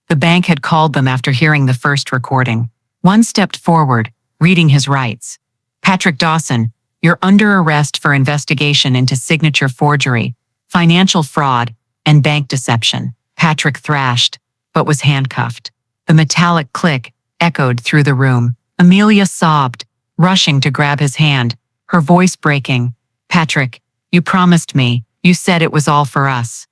The bank had called them after hearing the first recording. One stepped forward, reading his rights. "Patrick Dawson, you're under arrest for investigation into signature forgery, financial fraud, and bank deception." Patrick thrashed, but was handcuffed. The metallic click echoed through the room. Amelia sobbed, rushing to grab his hand, her voice breaking. "Patrick, you promised me. You said it was all for us."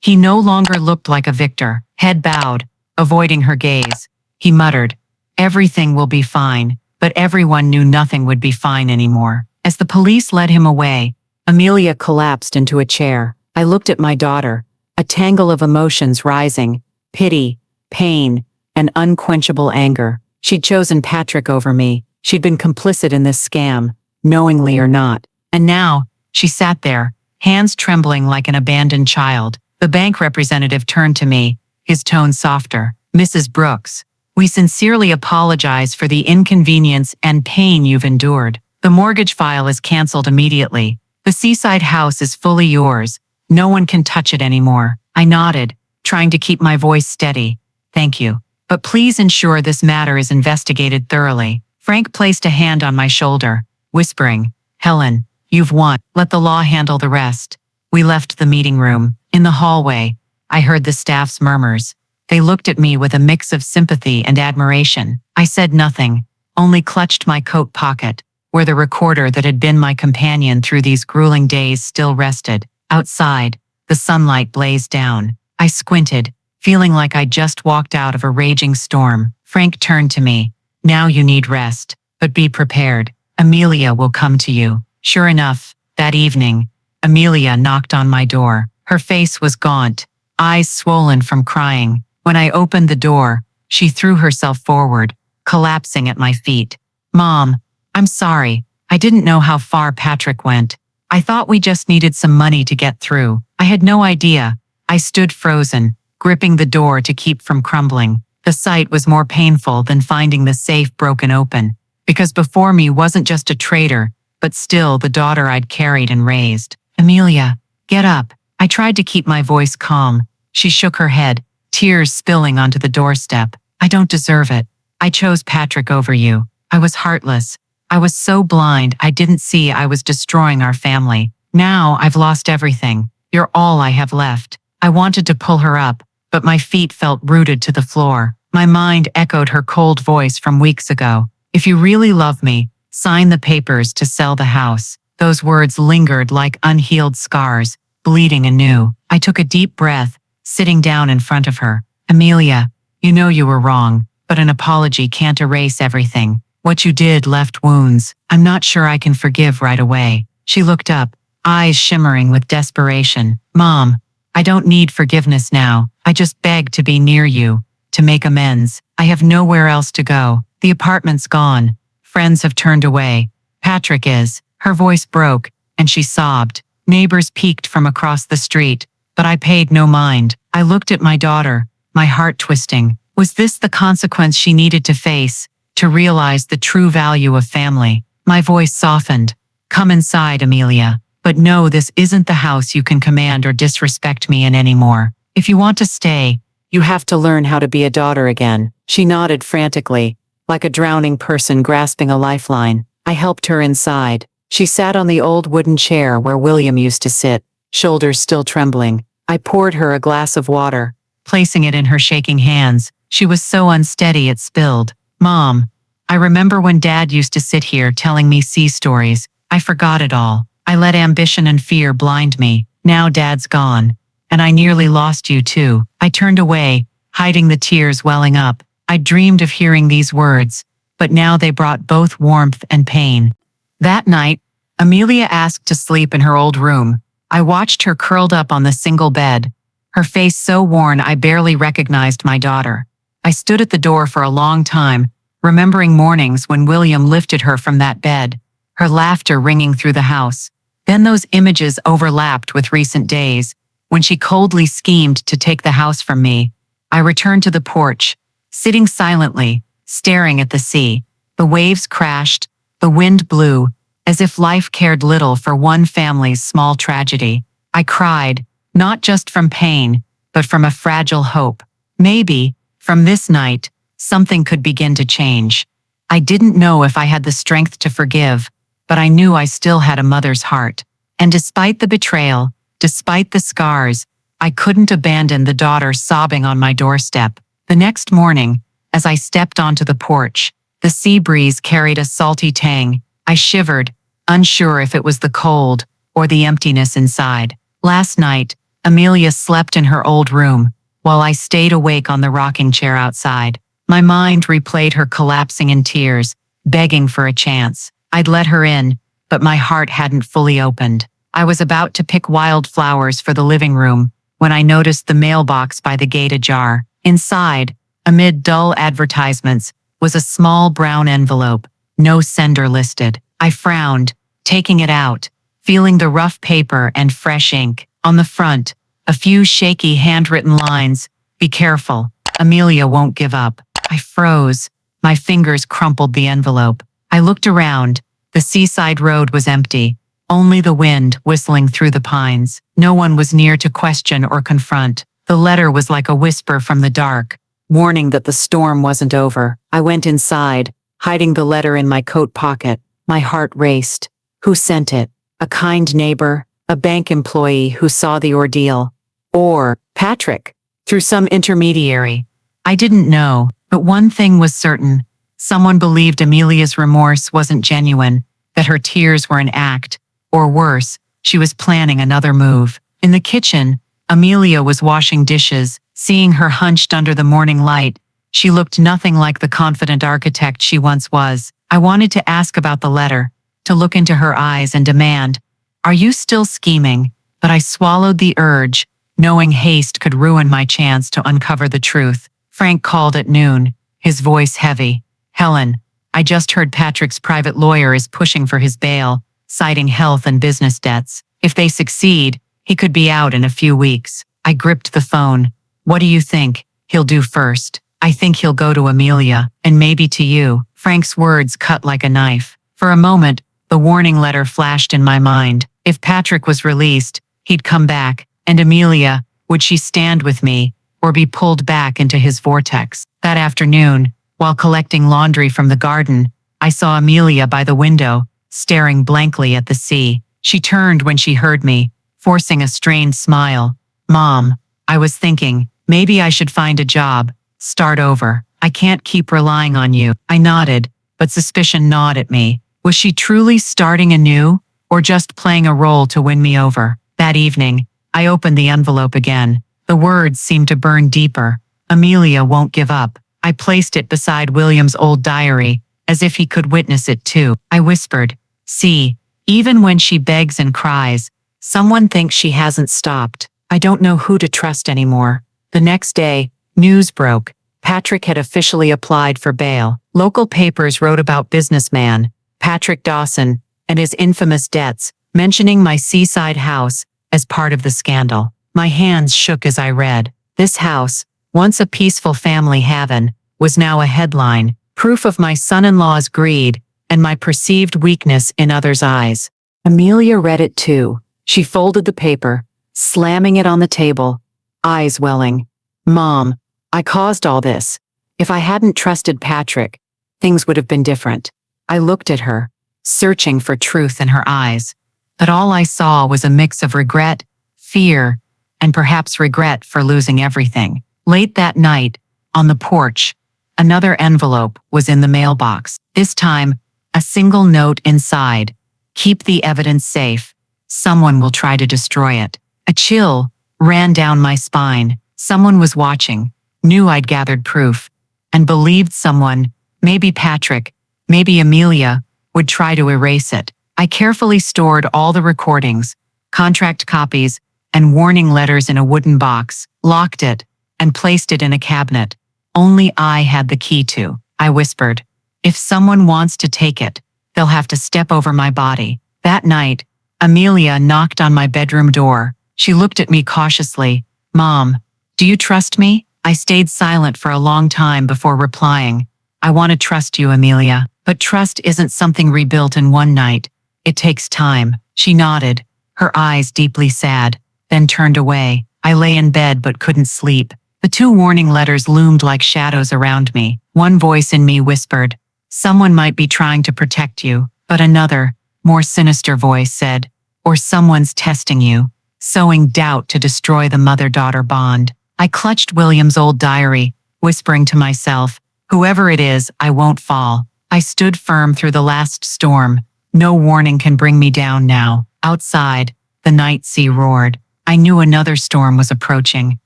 He no longer looked like a victor, head bowed, avoiding her gaze. He muttered, "Everything will be fine," but everyone knew nothing would be fine anymore. As the police led him away, Amelia collapsed into a chair. I looked at my daughter, a tangle of emotions rising, pity, pain, and unquenchable anger. She'd chosen Patrick over me. She'd been complicit in this scam, knowingly or not. And now, she sat there, hands trembling like an abandoned child. The bank representative turned to me, his tone softer. "Mrs. Brooks, we sincerely apologize for the inconvenience and pain you've endured. The mortgage file is canceled immediately. The seaside house is fully yours. No one can touch it anymore." I nodded, trying to keep my voice steady. "Thank you. But please ensure this matter is investigated thoroughly." Frank placed a hand on my shoulder, whispering, "Helen, you've won. Let the law handle the rest." We left the meeting room. In the hallway, I heard the staff's murmurs. They looked at me with a mix of sympathy and admiration. I said nothing, only clutched my coat pocket, where the recorder that had been my companion through these grueling days still rested. Outside, the sunlight blazed down. I squinted, feeling like I'd just walked out of a raging storm. Frank turned to me. Now you need rest, but be prepared. Amelia will come to you. Sure enough, that evening, Amelia knocked on my door. Her face was gaunt, eyes swollen from crying. When I opened the door, she threw herself forward, collapsing at my feet. Mom, I'm sorry. I didn't know how far Patrick went. I thought we just needed some money to get through. I had no idea. I stood frozen, gripping the door to keep from crumbling. The sight was more painful than finding the safe broken open, because before me wasn't just a traitor, but still the daughter I'd carried and raised. Amelia, get up. I tried to keep my voice calm. She shook her head, tears spilling onto the doorstep. I don't deserve it. I chose Patrick over you. I was heartless. I was so blind I didn't see I was destroying our family. Now I've lost everything. You're all I have left. I wanted to pull her up, but my feet felt rooted to the floor. My mind echoed her cold voice from weeks ago. If you really love me, sign the papers to sell the house. Those words lingered like unhealed scars, bleeding anew. I took a deep breath, sitting down in front of her. Amelia, you know you were wrong, but an apology can't erase everything. What you did left wounds. I'm not sure I can forgive right away. She looked up, eyes shimmering with desperation. Mom, I don't need forgiveness now. I just beg to be near you, to make amends. I have nowhere else to go. The apartment's gone. Friends have turned away. Patrick is. Her voice broke, and she sobbed. Neighbors peeked from across the street, but I paid no mind. I looked at my daughter, my heart twisting. Was this the consequence she needed to face, to realize the true value of family? My voice softened. Come inside, Amelia. But no, this isn't the house you can command or disrespect me in anymore. If you want to stay, you have to learn how to be a daughter again. She nodded frantically, like a drowning person grasping a lifeline. I helped her inside. She sat on the old wooden chair where William used to sit, shoulders still trembling. I poured her a glass of water, placing it in her shaking hands. She was so unsteady it spilled. Mom, I remember when Dad used to sit here telling me sea stories. I forgot it all. I let ambition and fear blind me. Now Dad's gone, and I nearly lost you too. I turned away, hiding the tears welling up. I dreamed of hearing these words, but now they brought both warmth and pain. That night, Amelia asked to sleep in her old room. I watched her curled up on the single bed, her face so worn I barely recognized my daughter. I stood at the door for a long time, remembering mornings when William lifted her from that bed, her laughter ringing through the house. Then those images overlapped with recent days, when she coldly schemed to take the house from me. I returned to the porch, sitting silently, staring at the sea. The waves crashed, the wind blew, as if life cared little for one family's small tragedy. I cried, not just from pain, but from a fragile hope. Maybe, from this night, something could begin to change. I didn't know if I had the strength to forgive, but I knew I still had a mother's heart. And despite the betrayal, despite the scars, I couldn't abandon the daughter sobbing on my doorstep. The next morning, as I stepped onto the porch, the sea breeze carried a salty tang. I shivered, unsure if it was the cold or the emptiness inside. Last night, Amelia slept in her old room, while I stayed awake on the rocking chair outside. My mind replayed her collapsing in tears, begging for a chance. I'd let her in, but my heart hadn't fully opened. I was about to pick wildflowers for the living room when I noticed the mailbox by the gate ajar. Inside, amid dull advertisements, was a small brown envelope, no sender listed. I frowned, taking it out, feeling the rough paper and fresh ink. On the front, a few shaky handwritten lines. Be careful, Amelia won't give up. I froze. My fingers crumpled the envelope. I looked around. The seaside road was empty, only the wind whistling through the pines. No one was near to question or confront. The letter was like a whisper from the dark, warning that the storm wasn't over. I went inside, hiding the letter in my coat pocket. My heart raced. Who sent it? A kind neighbor? A bank employee who saw the ordeal? Or Patrick, through some intermediary? I didn't know, but one thing was certain. Someone believed Amelia's remorse wasn't genuine, that her tears were an act, or worse, she was planning another move. In the kitchen, Amelia was washing dishes. Seeing her hunched under the morning light, She looked nothing like the confident architect she once was. I wanted to ask about the letter, to look into her eyes and demand, "Are you still scheming?" But I swallowed the urge, knowing haste could ruin my chance to uncover the truth. Frank called at noon, his voice heavy. "Helen, I just heard Patrick's private lawyer is pushing for his bail, citing health and business debts. If they succeed, he could be out in a few weeks." I gripped the phone. "What do you think he'll do first?" "I think he'll go to Amelia, and maybe to you." Frank's words cut like a knife. For a moment, the warning letter flashed in my mind. If Patrick was released, he'd come back, and Amelia, would she stand with me, or be pulled back into his vortex? That afternoon, while collecting laundry from the garden, I saw Amelia by the window, staring blankly at the sea. She turned when she heard me, forcing a strained smile. "Mom, I was thinking, maybe I should find a job, start over. I can't keep relying on you." I nodded, but suspicion gnawed at me. Was she truly starting anew, or just playing a role to win me over? That evening, I opened the envelope again. The words seemed to burn deeper. "Amelia won't give up." I placed it beside William's old diary, as if he could witness it too. I whispered, "See, even when she begs and cries, someone thinks she hasn't stopped. I don't know who to trust anymore." The next day, news broke. Patrick had officially applied for bail. Local papers wrote about businessman Patrick Dawson and his infamous debts, mentioning my seaside house as part of the scandal. My hands shook as I read. This house, once a peaceful family haven, was now a headline, proof of my son-in-law's greed and my perceived weakness in others' eyes. Amelia read it too. She folded the paper, slamming it on the table, eyes welling. "Mom, I caused all this. If I hadn't trusted Patrick, things would have been different." I looked at her, searching for truth in her eyes, but all I saw was a mix of regret, fear, and perhaps regret for losing everything. Late that night, on the porch, another envelope was in the mailbox. This time, a single note inside. "Keep the evidence safe. Someone will try to destroy it." A chill ran down my spine. Someone was watching, knew I'd gathered proof, and believed someone, maybe Patrick, maybe Amelia, would try to erase it. I carefully stored all the recordings, contract copies, and warning letters in a wooden box, locked it, and placed it in a cabinet. Only I had the key to. I whispered, "If someone wants to take it, they'll have to step over my body." That night, Amelia knocked on my bedroom door. She looked at me cautiously. "Mom, do you trust me?" I stayed silent for a long time before replying. "I want to trust you, Amelia, but trust isn't something rebuilt in one night. It takes time." She nodded, her eyes deeply sad, then turned away. I lay in bed but couldn't sleep. The two warning letters loomed like shadows around me. One voice in me whispered, "Someone might be trying to protect you," but another, more sinister voice said, "Or someone's testing you," sowing doubt to destroy the mother-daughter bond. I clutched William's old diary, whispering to myself, "Whoever it is, I won't fall." I stood firm through the last storm. No warning can bring me down now. Outside, the night sea roared. I knew another storm was approaching,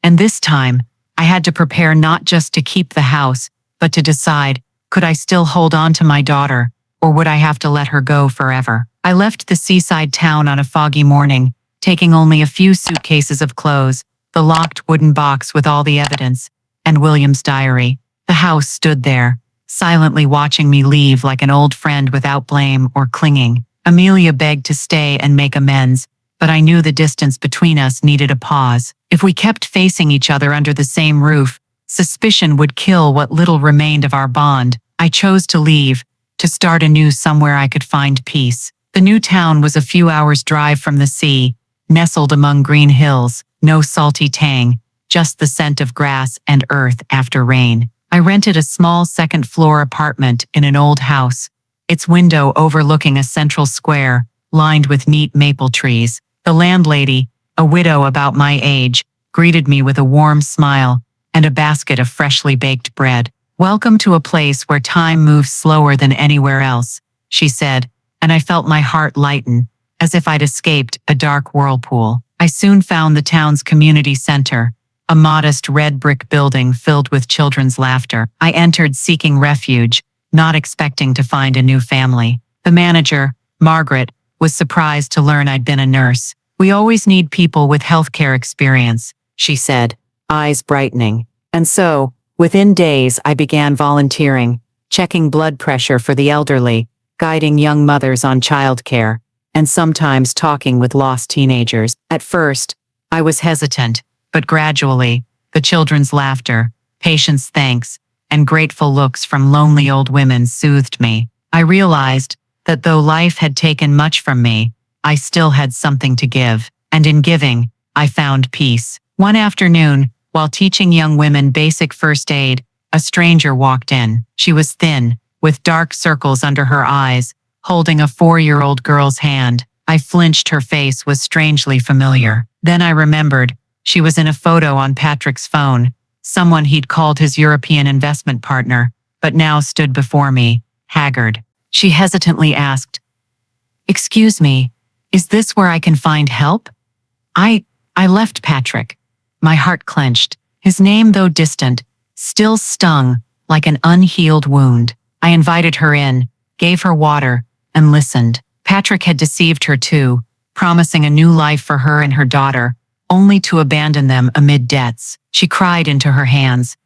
and this time, I had to prepare not just to keep the house, but to decide, could I still hold on to my daughter, or would I have to let her go forever? I left the seaside town on a foggy morning, taking only a few suitcases of clothes, the locked wooden box with all the evidence, and William's diary. The house stood there, silently watching me leave like an old friend without blame or clinging. Amelia begged to stay and make amends, but I knew the distance between us needed a pause. If we kept facing each other under the same roof, suspicion would kill what little remained of our bond. I chose to leave, to start anew somewhere I could find peace. The new town was a few hours' drive from the sea, nestled among green hills, no salty tang, just the scent of grass and earth after rain. I rented a small second-floor apartment in an old house, its window overlooking a central square, lined with neat maple trees. The landlady, a widow about my age, greeted me with a warm smile and a basket of freshly baked bread. "Welcome to a place where time moves slower than anywhere else," she said, and I felt my heart lighten, as if I'd escaped a dark whirlpool. I soon found the town's community center, a modest red brick building filled with children's laughter. I entered seeking refuge, not expecting to find a new family. The manager, Margaret, was surprised to learn I'd been a nurse. "We always need people with healthcare experience," she said, eyes brightening. And so, within days, I began volunteering, checking blood pressure for the elderly, guiding young mothers on childcare, and sometimes talking with lost teenagers. At first, I was hesitant, but gradually, the children's laughter, patients' thanks, and grateful looks from lonely old women soothed me. I realized that though life had taken much from me, I still had something to give, and in giving, I found peace. One afternoon, while teaching young women basic first aid, a stranger walked in. She was thin, with dark circles under her eyes, holding a 4-year-old girl's hand. I flinched. Her face was strangely familiar. Then I remembered, she was in a photo on Patrick's phone, someone he'd called his European investment partner, but now stood before me, haggard. She hesitantly asked, "Excuse me, is this where I can find help?" I left Patrick. My heart clenched. His name, though distant, still stung like an unhealed wound. I invited her in, gave her water, and listened. Patrick had deceived her too, promising a new life for her and her daughter, only to abandon them amid debts. She cried into her hands.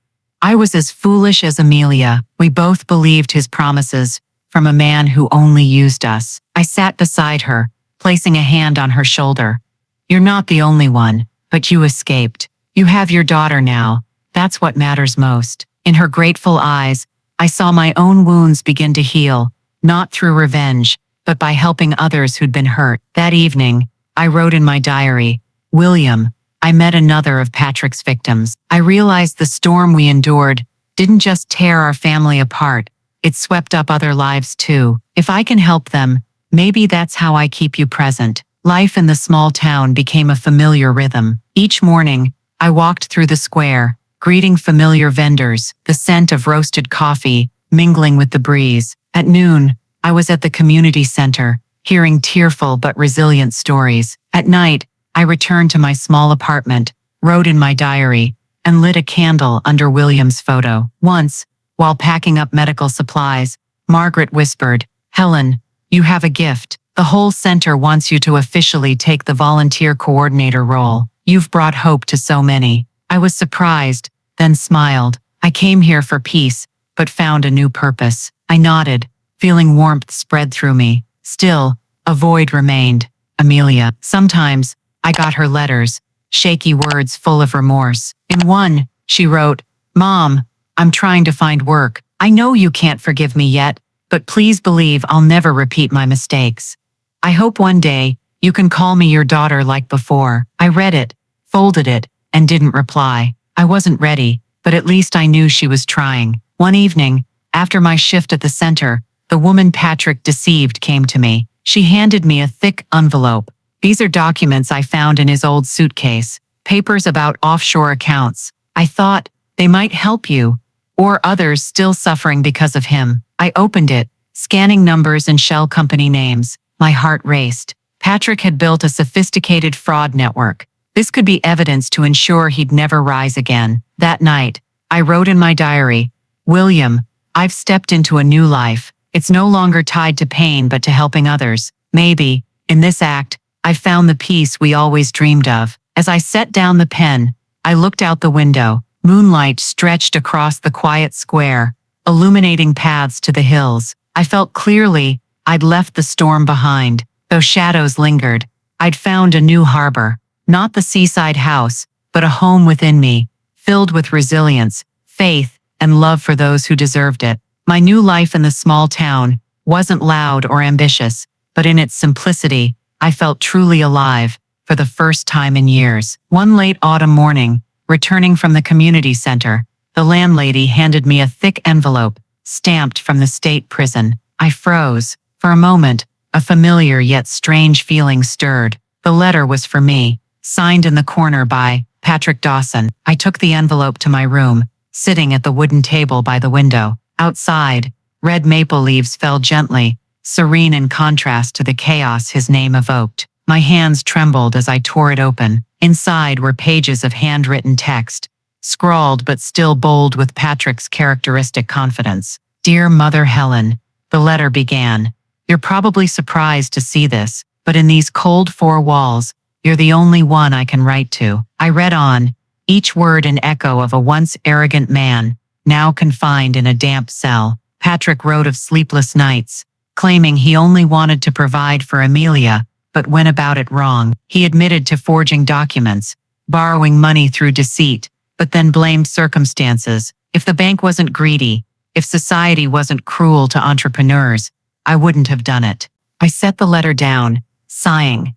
I was as foolish as Amelia. We both believed his promises, from a man who only used us. I sat beside her, placing a hand on her shoulder. "You're not the only one, but you escaped. You have your daughter now. That's what matters most." In her grateful eyes, I saw my own wounds begin to heal, not through revenge, but by helping others who'd been hurt. That evening, I wrote in my diary, "William, I met another of Patrick's victims. I realized the storm we endured didn't just tear our family apart, it swept up other lives too. If I can help them, maybe that's how I keep you present." Life in the small town became a familiar rhythm. Each morning, I walked through the square, greeting familiar vendors, the scent of roasted coffee mingling with the breeze. At noon, I was at the community center, hearing tearful but resilient stories. At night, I returned to my small apartment, wrote in my diary, and lit a candle under William's photo. Once, while packing up medical supplies, Margaret whispered, "Helen, you have a gift. The whole center wants you to officially take the volunteer coordinator role. You've brought hope to so many." I was surprised, then smiled. I came here for peace, but found a new purpose. I nodded, feeling warmth spread through me. Still, a void remained. Amelia. Sometimes, I got her letters, shaky words full of remorse. In one, she wrote, "Mom, I'm trying to find work. I know you can't forgive me yet, but please believe I'll never repeat my mistakes. I hope one day you can call me your daughter like before." I read it, folded it, and didn't reply. I wasn't ready, but at least I knew she was trying. One evening, after my shift at the center, the woman Patrick deceived came to me. She handed me a thick envelope. "These are documents I found in his old suitcase, papers about offshore accounts. I thought they might help you, or others still suffering because of him." I opened it, scanning numbers and shell company names. My heart raced. Patrick had built a sophisticated fraud network. This could be evidence to ensure he'd never rise again. That night, I wrote in my diary, "William, I've stepped into a new life. It's no longer tied to pain but to helping others. Maybe, in this act, I found the peace we always dreamed of." As I set down the pen, I looked out the window. Moonlight stretched across the quiet square, illuminating paths to the hills. I felt clearly I'd left the storm behind. Though shadows lingered, I'd found a new harbor. Not the seaside house, but a home within me, filled with resilience, faith, and love for those who deserved it. My new life in the small town wasn't loud or ambitious, but in its simplicity, I felt truly alive for the first time in years. One late autumn morning, returning from the community center, the landlady handed me a thick envelope, stamped from the state prison. I froze. For a moment, a familiar yet strange feeling stirred. The letter was for me, signed in the corner by Patrick Dawson. I took the envelope to my room, sitting at the wooden table by the window. Outside, red maple leaves fell gently, serene in contrast to the chaos his name evoked. My hands trembled as I tore it open. Inside were pages of handwritten text, scrawled but still bold with Patrick's characteristic confidence. Dear Mother Helen, the letter began. You're probably surprised to see this, but in these cold four walls, you're the only one I can write to. I read on, each word an echo of a once arrogant man, now confined in a damp cell. Patrick wrote of sleepless nights, claiming he only wanted to provide for Amelia, but went about it wrong. He admitted to forging documents, borrowing money through deceit, but then blamed circumstances. If the bank wasn't greedy, if society wasn't cruel to entrepreneurs, I wouldn't have done it. I set the letter down, sighing.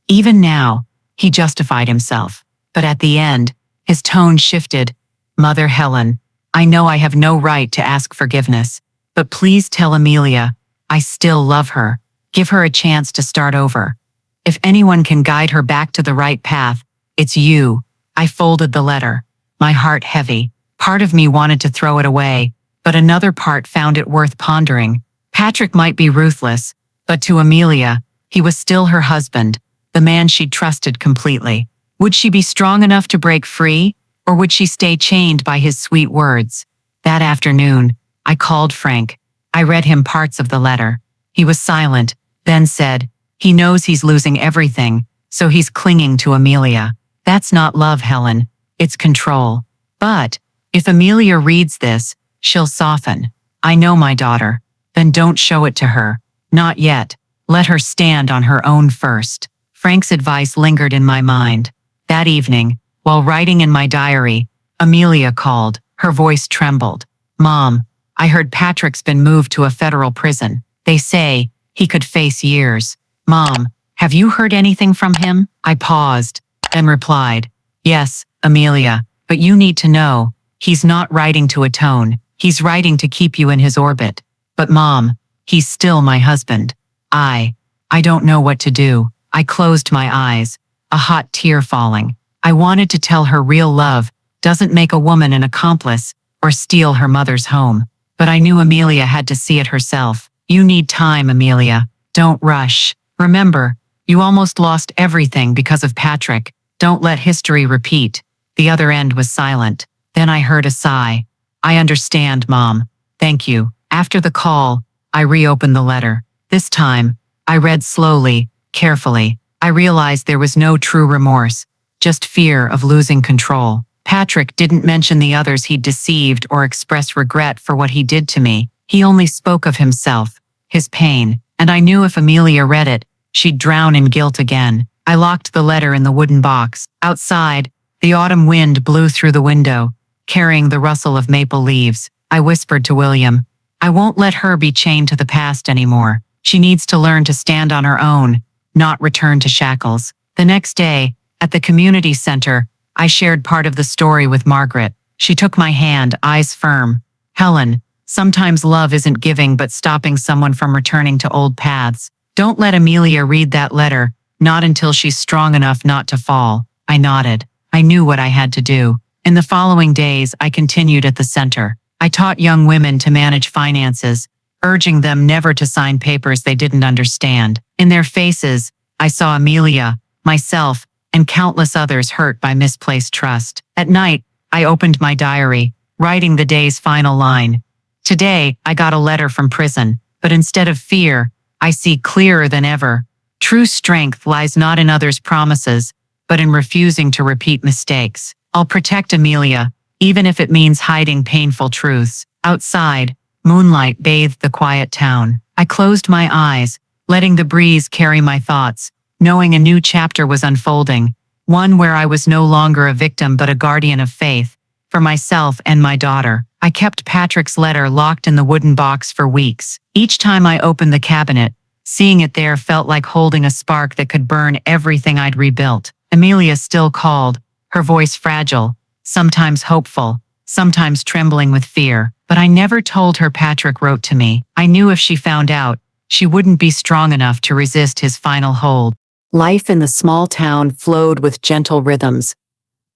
Even now, he justified himself. But at the end, his tone shifted. Mother Helen, I know I have no right to ask forgiveness, but please tell Amelia, I still love her. Give her a chance to start over. If anyone can guide her back to the right path, it's you. I folded the letter, my heart heavy. Part of me wanted to throw it away, but another part found it worth pondering. Patrick might be ruthless, but to Amelia, he was still her husband, the man she'd trusted completely. Would she be strong enough to break free, or would she stay chained by his sweet words? That afternoon, I called Frank. I read him parts of the letter. He was silent, then said, he knows he's losing everything, so he's clinging to Amelia. That's not love, Helen. It's control. But if Amelia reads this, she'll soften. I know my daughter. Then don't show it to her. Not yet. Let her stand on her own first. Frank's advice lingered in my mind. That evening, while writing in my diary, Amelia called. Her voice trembled. Mom, I heard Patrick's been moved to a federal prison. They say he could face years. Mom, have you heard anything from him? I paused, then replied, yes, Amelia, but you need to know, he's not writing to atone. He's writing to keep you in his orbit. But Mom, he's still my husband. I don't know what to do. I closed my eyes, a hot tear falling. I wanted to tell her real love doesn't make a woman an accomplice or steal her mother's home. But I knew Amelia had to see it herself. You need time, Amelia. Don't rush. Remember, you almost lost everything because of Patrick. Don't let history repeat. The other end was silent. Then I heard a sigh. I understand, Mom. Thank you. After the call, I reopened the letter. This time, I read slowly, carefully. I realized there was no true remorse, just fear of losing control. Patrick didn't mention the others he'd deceived or express regret for what he did to me. He only spoke of himself, his pain, and I knew if Amelia read it, she'd drown in guilt again. I locked the letter in the wooden box. Outside, the autumn wind blew through the window, carrying the rustle of maple leaves. I whispered to William, I won't let her be chained to the past anymore. She needs to learn to stand on her own, not return to shackles. The next day, at the community center, I shared part of the story with Margaret. She took my hand, eyes firm. Helen, sometimes love isn't giving but stopping someone from returning to old paths. Don't let Amelia read that letter, not until she's strong enough not to fall. I nodded. I knew what I had to do. In the following days, I continued at the center. I taught young women to manage finances, urging them never to sign papers they didn't understand. In their faces, I saw Amelia, myself, and countless others hurt by misplaced trust. At night, I opened my diary, writing the day's final line. Today, I got a letter from prison, but instead of fear, I see clearer than ever. True strength lies not in others' promises, but in refusing to repeat mistakes. I'll protect Amelia, even if it means hiding painful truths. Outside, moonlight bathed the quiet town. I closed my eyes, letting the breeze carry my thoughts, knowing a new chapter was unfolding, one where I was no longer a victim but a guardian of faith, for myself and my daughter. I kept Patrick's letter locked in the wooden box for weeks. Each time I opened the cabinet, seeing it there felt like holding a spark that could burn everything I'd rebuilt. Amelia still called, her voice fragile, sometimes hopeful, sometimes trembling with fear. But I never told her Patrick wrote to me. I knew if she found out, she wouldn't be strong enough to resist his final hold. Life in the small town flowed with gentle rhythms.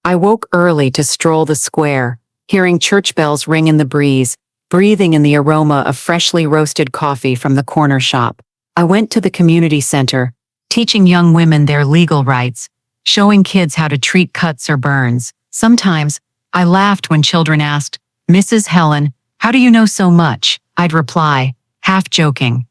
I woke early to stroll the square, hearing church bells ring in the breeze, breathing in the aroma of freshly roasted coffee from the corner shop. I went to the community center, teaching young women their legal rights, showing kids how to treat cuts or burns. Sometimes, I laughed when children asked, "Mrs. Helen, how do you know so much?" I'd reply, half joking,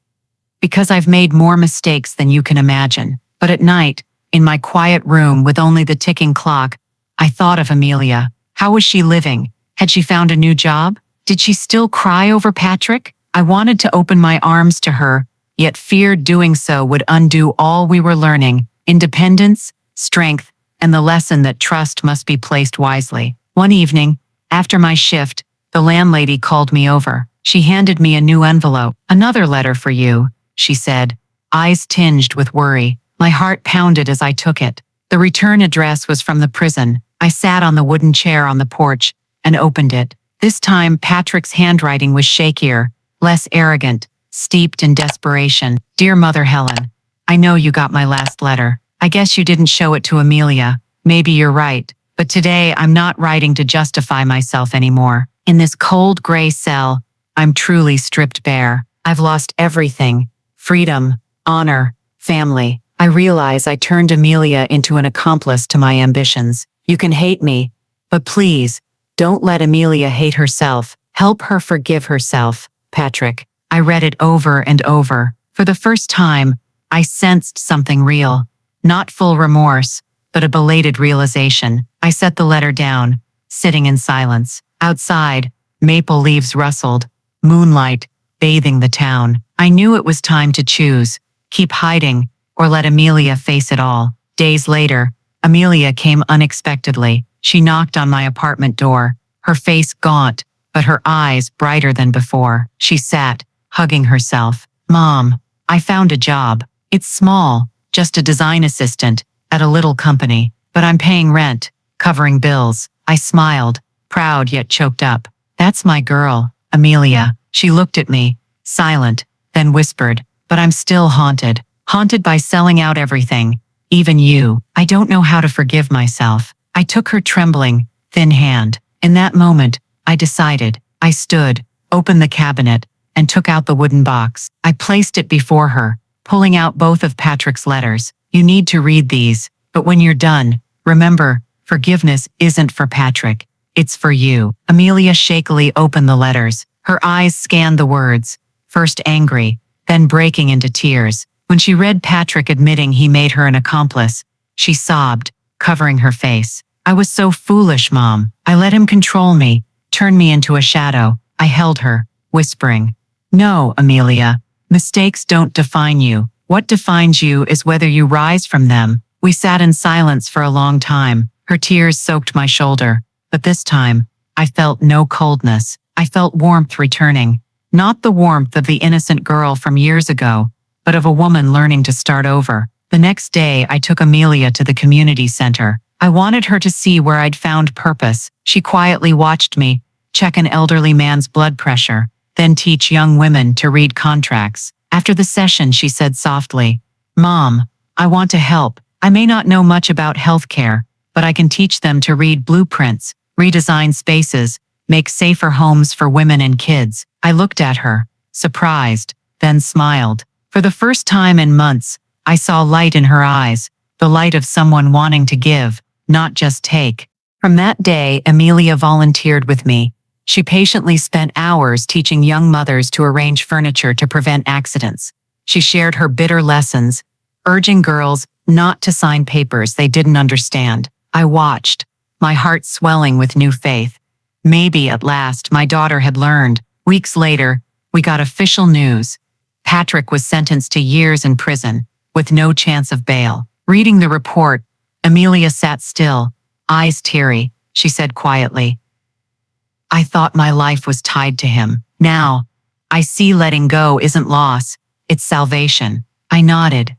"Because I've made more mistakes than you can imagine." But at night, in my quiet room with only the ticking clock, I thought of Amelia. How was she living? Had she found a new job? Did she still cry over Patrick? I wanted to open my arms to her, yet feared doing so would undo all we were learning: independence, strength, and the lesson that trust must be placed wisely. One evening, after my shift, the landlady called me over. She handed me a new envelope. "Another letter for you," she said, eyes tinged with worry. My heart pounded as I took it. The return address was from the prison. I sat on the wooden chair on the porch and opened it. This time, Patrick's handwriting was shakier, less arrogant, steeped in desperation. "Dear Mother Helen, I know you got my last letter. I guess you didn't show it to Amelia. Maybe you're right. But today I'm not writing to justify myself anymore. In this cold gray cell, I'm truly stripped bare. I've lost everything: freedom, honor, family. I realize I turned Amelia into an accomplice to my ambitions. You can hate me, but please, don't let Amelia hate herself. Help her forgive herself, Patrick." I read it over and over. For the first time, I sensed something real. Not full remorse, but a belated realization. I set the letter down, sitting in silence. Outside, maple leaves rustled, moonlight bathing the town. I knew it was time to choose: keep hiding, or let Amelia face it all. Days later, Amelia came unexpectedly. She knocked on my apartment door, her face gaunt, but her eyes brighter than before. She sat, hugging herself. "Mom, I found a job. It's small, just a design assistant at a little company, but I'm paying rent, covering bills." I smiled, proud yet choked up. "That's my girl, Amelia." She looked at me, silent, then whispered, "But I'm still haunted. Haunted by selling out everything, even you." I don't know how to forgive myself. I took her trembling, thin hand. In that moment, I decided. I stood, opened the cabinet, and took out the wooden box. I placed it before her, pulling out both of Patrick's letters. "You need to read these, but when you're done, remember, forgiveness isn't for Patrick. It's for you." Amelia shakily opened the letters. Her eyes scanned the words, first angry, then breaking into tears. When she read Patrick admitting he made her an accomplice, she sobbed, covering her face. "I was so foolish, Mom. I let him control me, turn me into a shadow." I held her, whispering, "No, Amelia. Mistakes don't define you. What defines you is whether you rise from them." We sat in silence for a long time. Her tears soaked my shoulder, but this time, I felt no coldness. I felt warmth returning. Not the warmth of the innocent girl from years ago, but of a woman learning to start over. The next day, I took Amelia to the community center. I wanted her to see where I'd found purpose. She quietly watched me check an elderly man's blood pressure, then teach young women to read contracts. After the session, she said softly, "Mom, I want to help. I may not know much about healthcare, but I can teach them to read blueprints, redesign spaces, make safer homes for women and kids." I looked at her, surprised, then smiled. For the first time in months, I saw light in her eyes, the light of someone wanting to give, not just take. From that day, Amelia volunteered with me. She patiently spent hours teaching young mothers to arrange furniture to prevent accidents. She shared her bitter lessons, urging girls not to sign papers they didn't understand. I watched, my heart swelling with new faith. Maybe at last my daughter had learned. Weeks later, we got official news. Patrick was sentenced to years in prison, with no chance of bail. Reading the report, Amelia sat still, eyes teary. She said quietly, "I thought my life was tied to him. Now, I see letting go isn't loss, it's salvation." I nodded.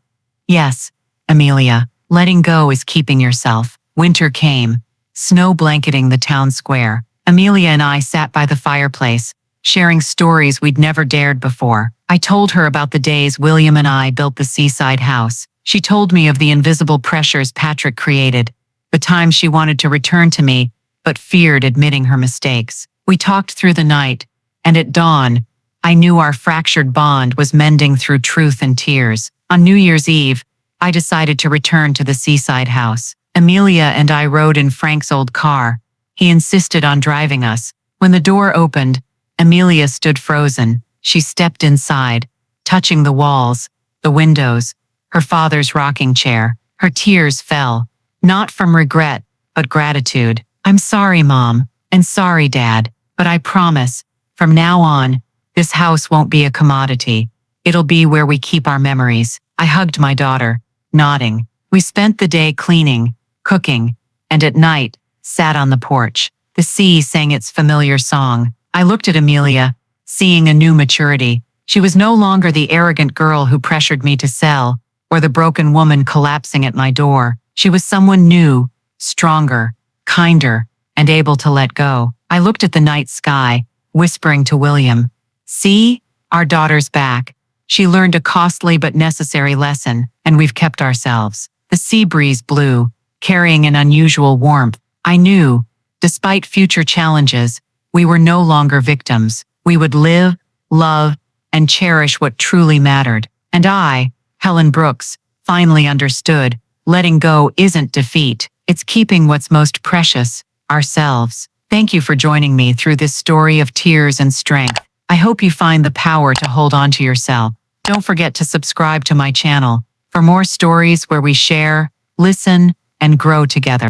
"Yes, Amelia, letting go is keeping yourself." Winter came, snow blanketing the town square. Amelia and I sat by the fireplace, sharing stories we'd never dared before. I told her about the days William and I built the seaside house. She told me of the invisible pressures Patrick created, the times she wanted to return to me, but feared admitting her mistakes. We talked through the night, and at dawn, I knew our fractured bond was mending through truth and tears. On New Year's Eve, I decided to return to the seaside house. Amelia and I rode in Frank's old car. He insisted on driving us. When the door opened, Amelia stood frozen. She stepped inside, touching the walls, the windows, her father's rocking chair. Her tears fell, not from regret, but gratitude. I'm sorry, Mom, and sorry, Dad, but I promise, from now on, this house won't be a commodity. It'll be where we keep our memories. I hugged my daughter, nodding. We spent the day cleaning, cooking, and at night, sat on the porch. The sea sang its familiar song. I looked at Amelia, seeing a new maturity. She was no longer the arrogant girl who pressured me to sell, or the broken woman collapsing at my door. She was someone new, stronger, kinder, and able to let go. I looked at the night sky, whispering to William, "See, our daughter's back. She learned a costly but necessary lesson, and we've kept ourselves." The sea breeze blew, carrying an unusual warmth. I knew, despite future challenges, we were no longer victims. We would live, love, and cherish what truly mattered. And I, Helen Brooks, finally understood, letting go isn't defeat. It's keeping what's most precious, ourselves. Thank you for joining me through this story of tears and strength. I hope you find the power to hold on to yourself. Don't forget to subscribe to my channel for more stories where we share, listen, and grow together.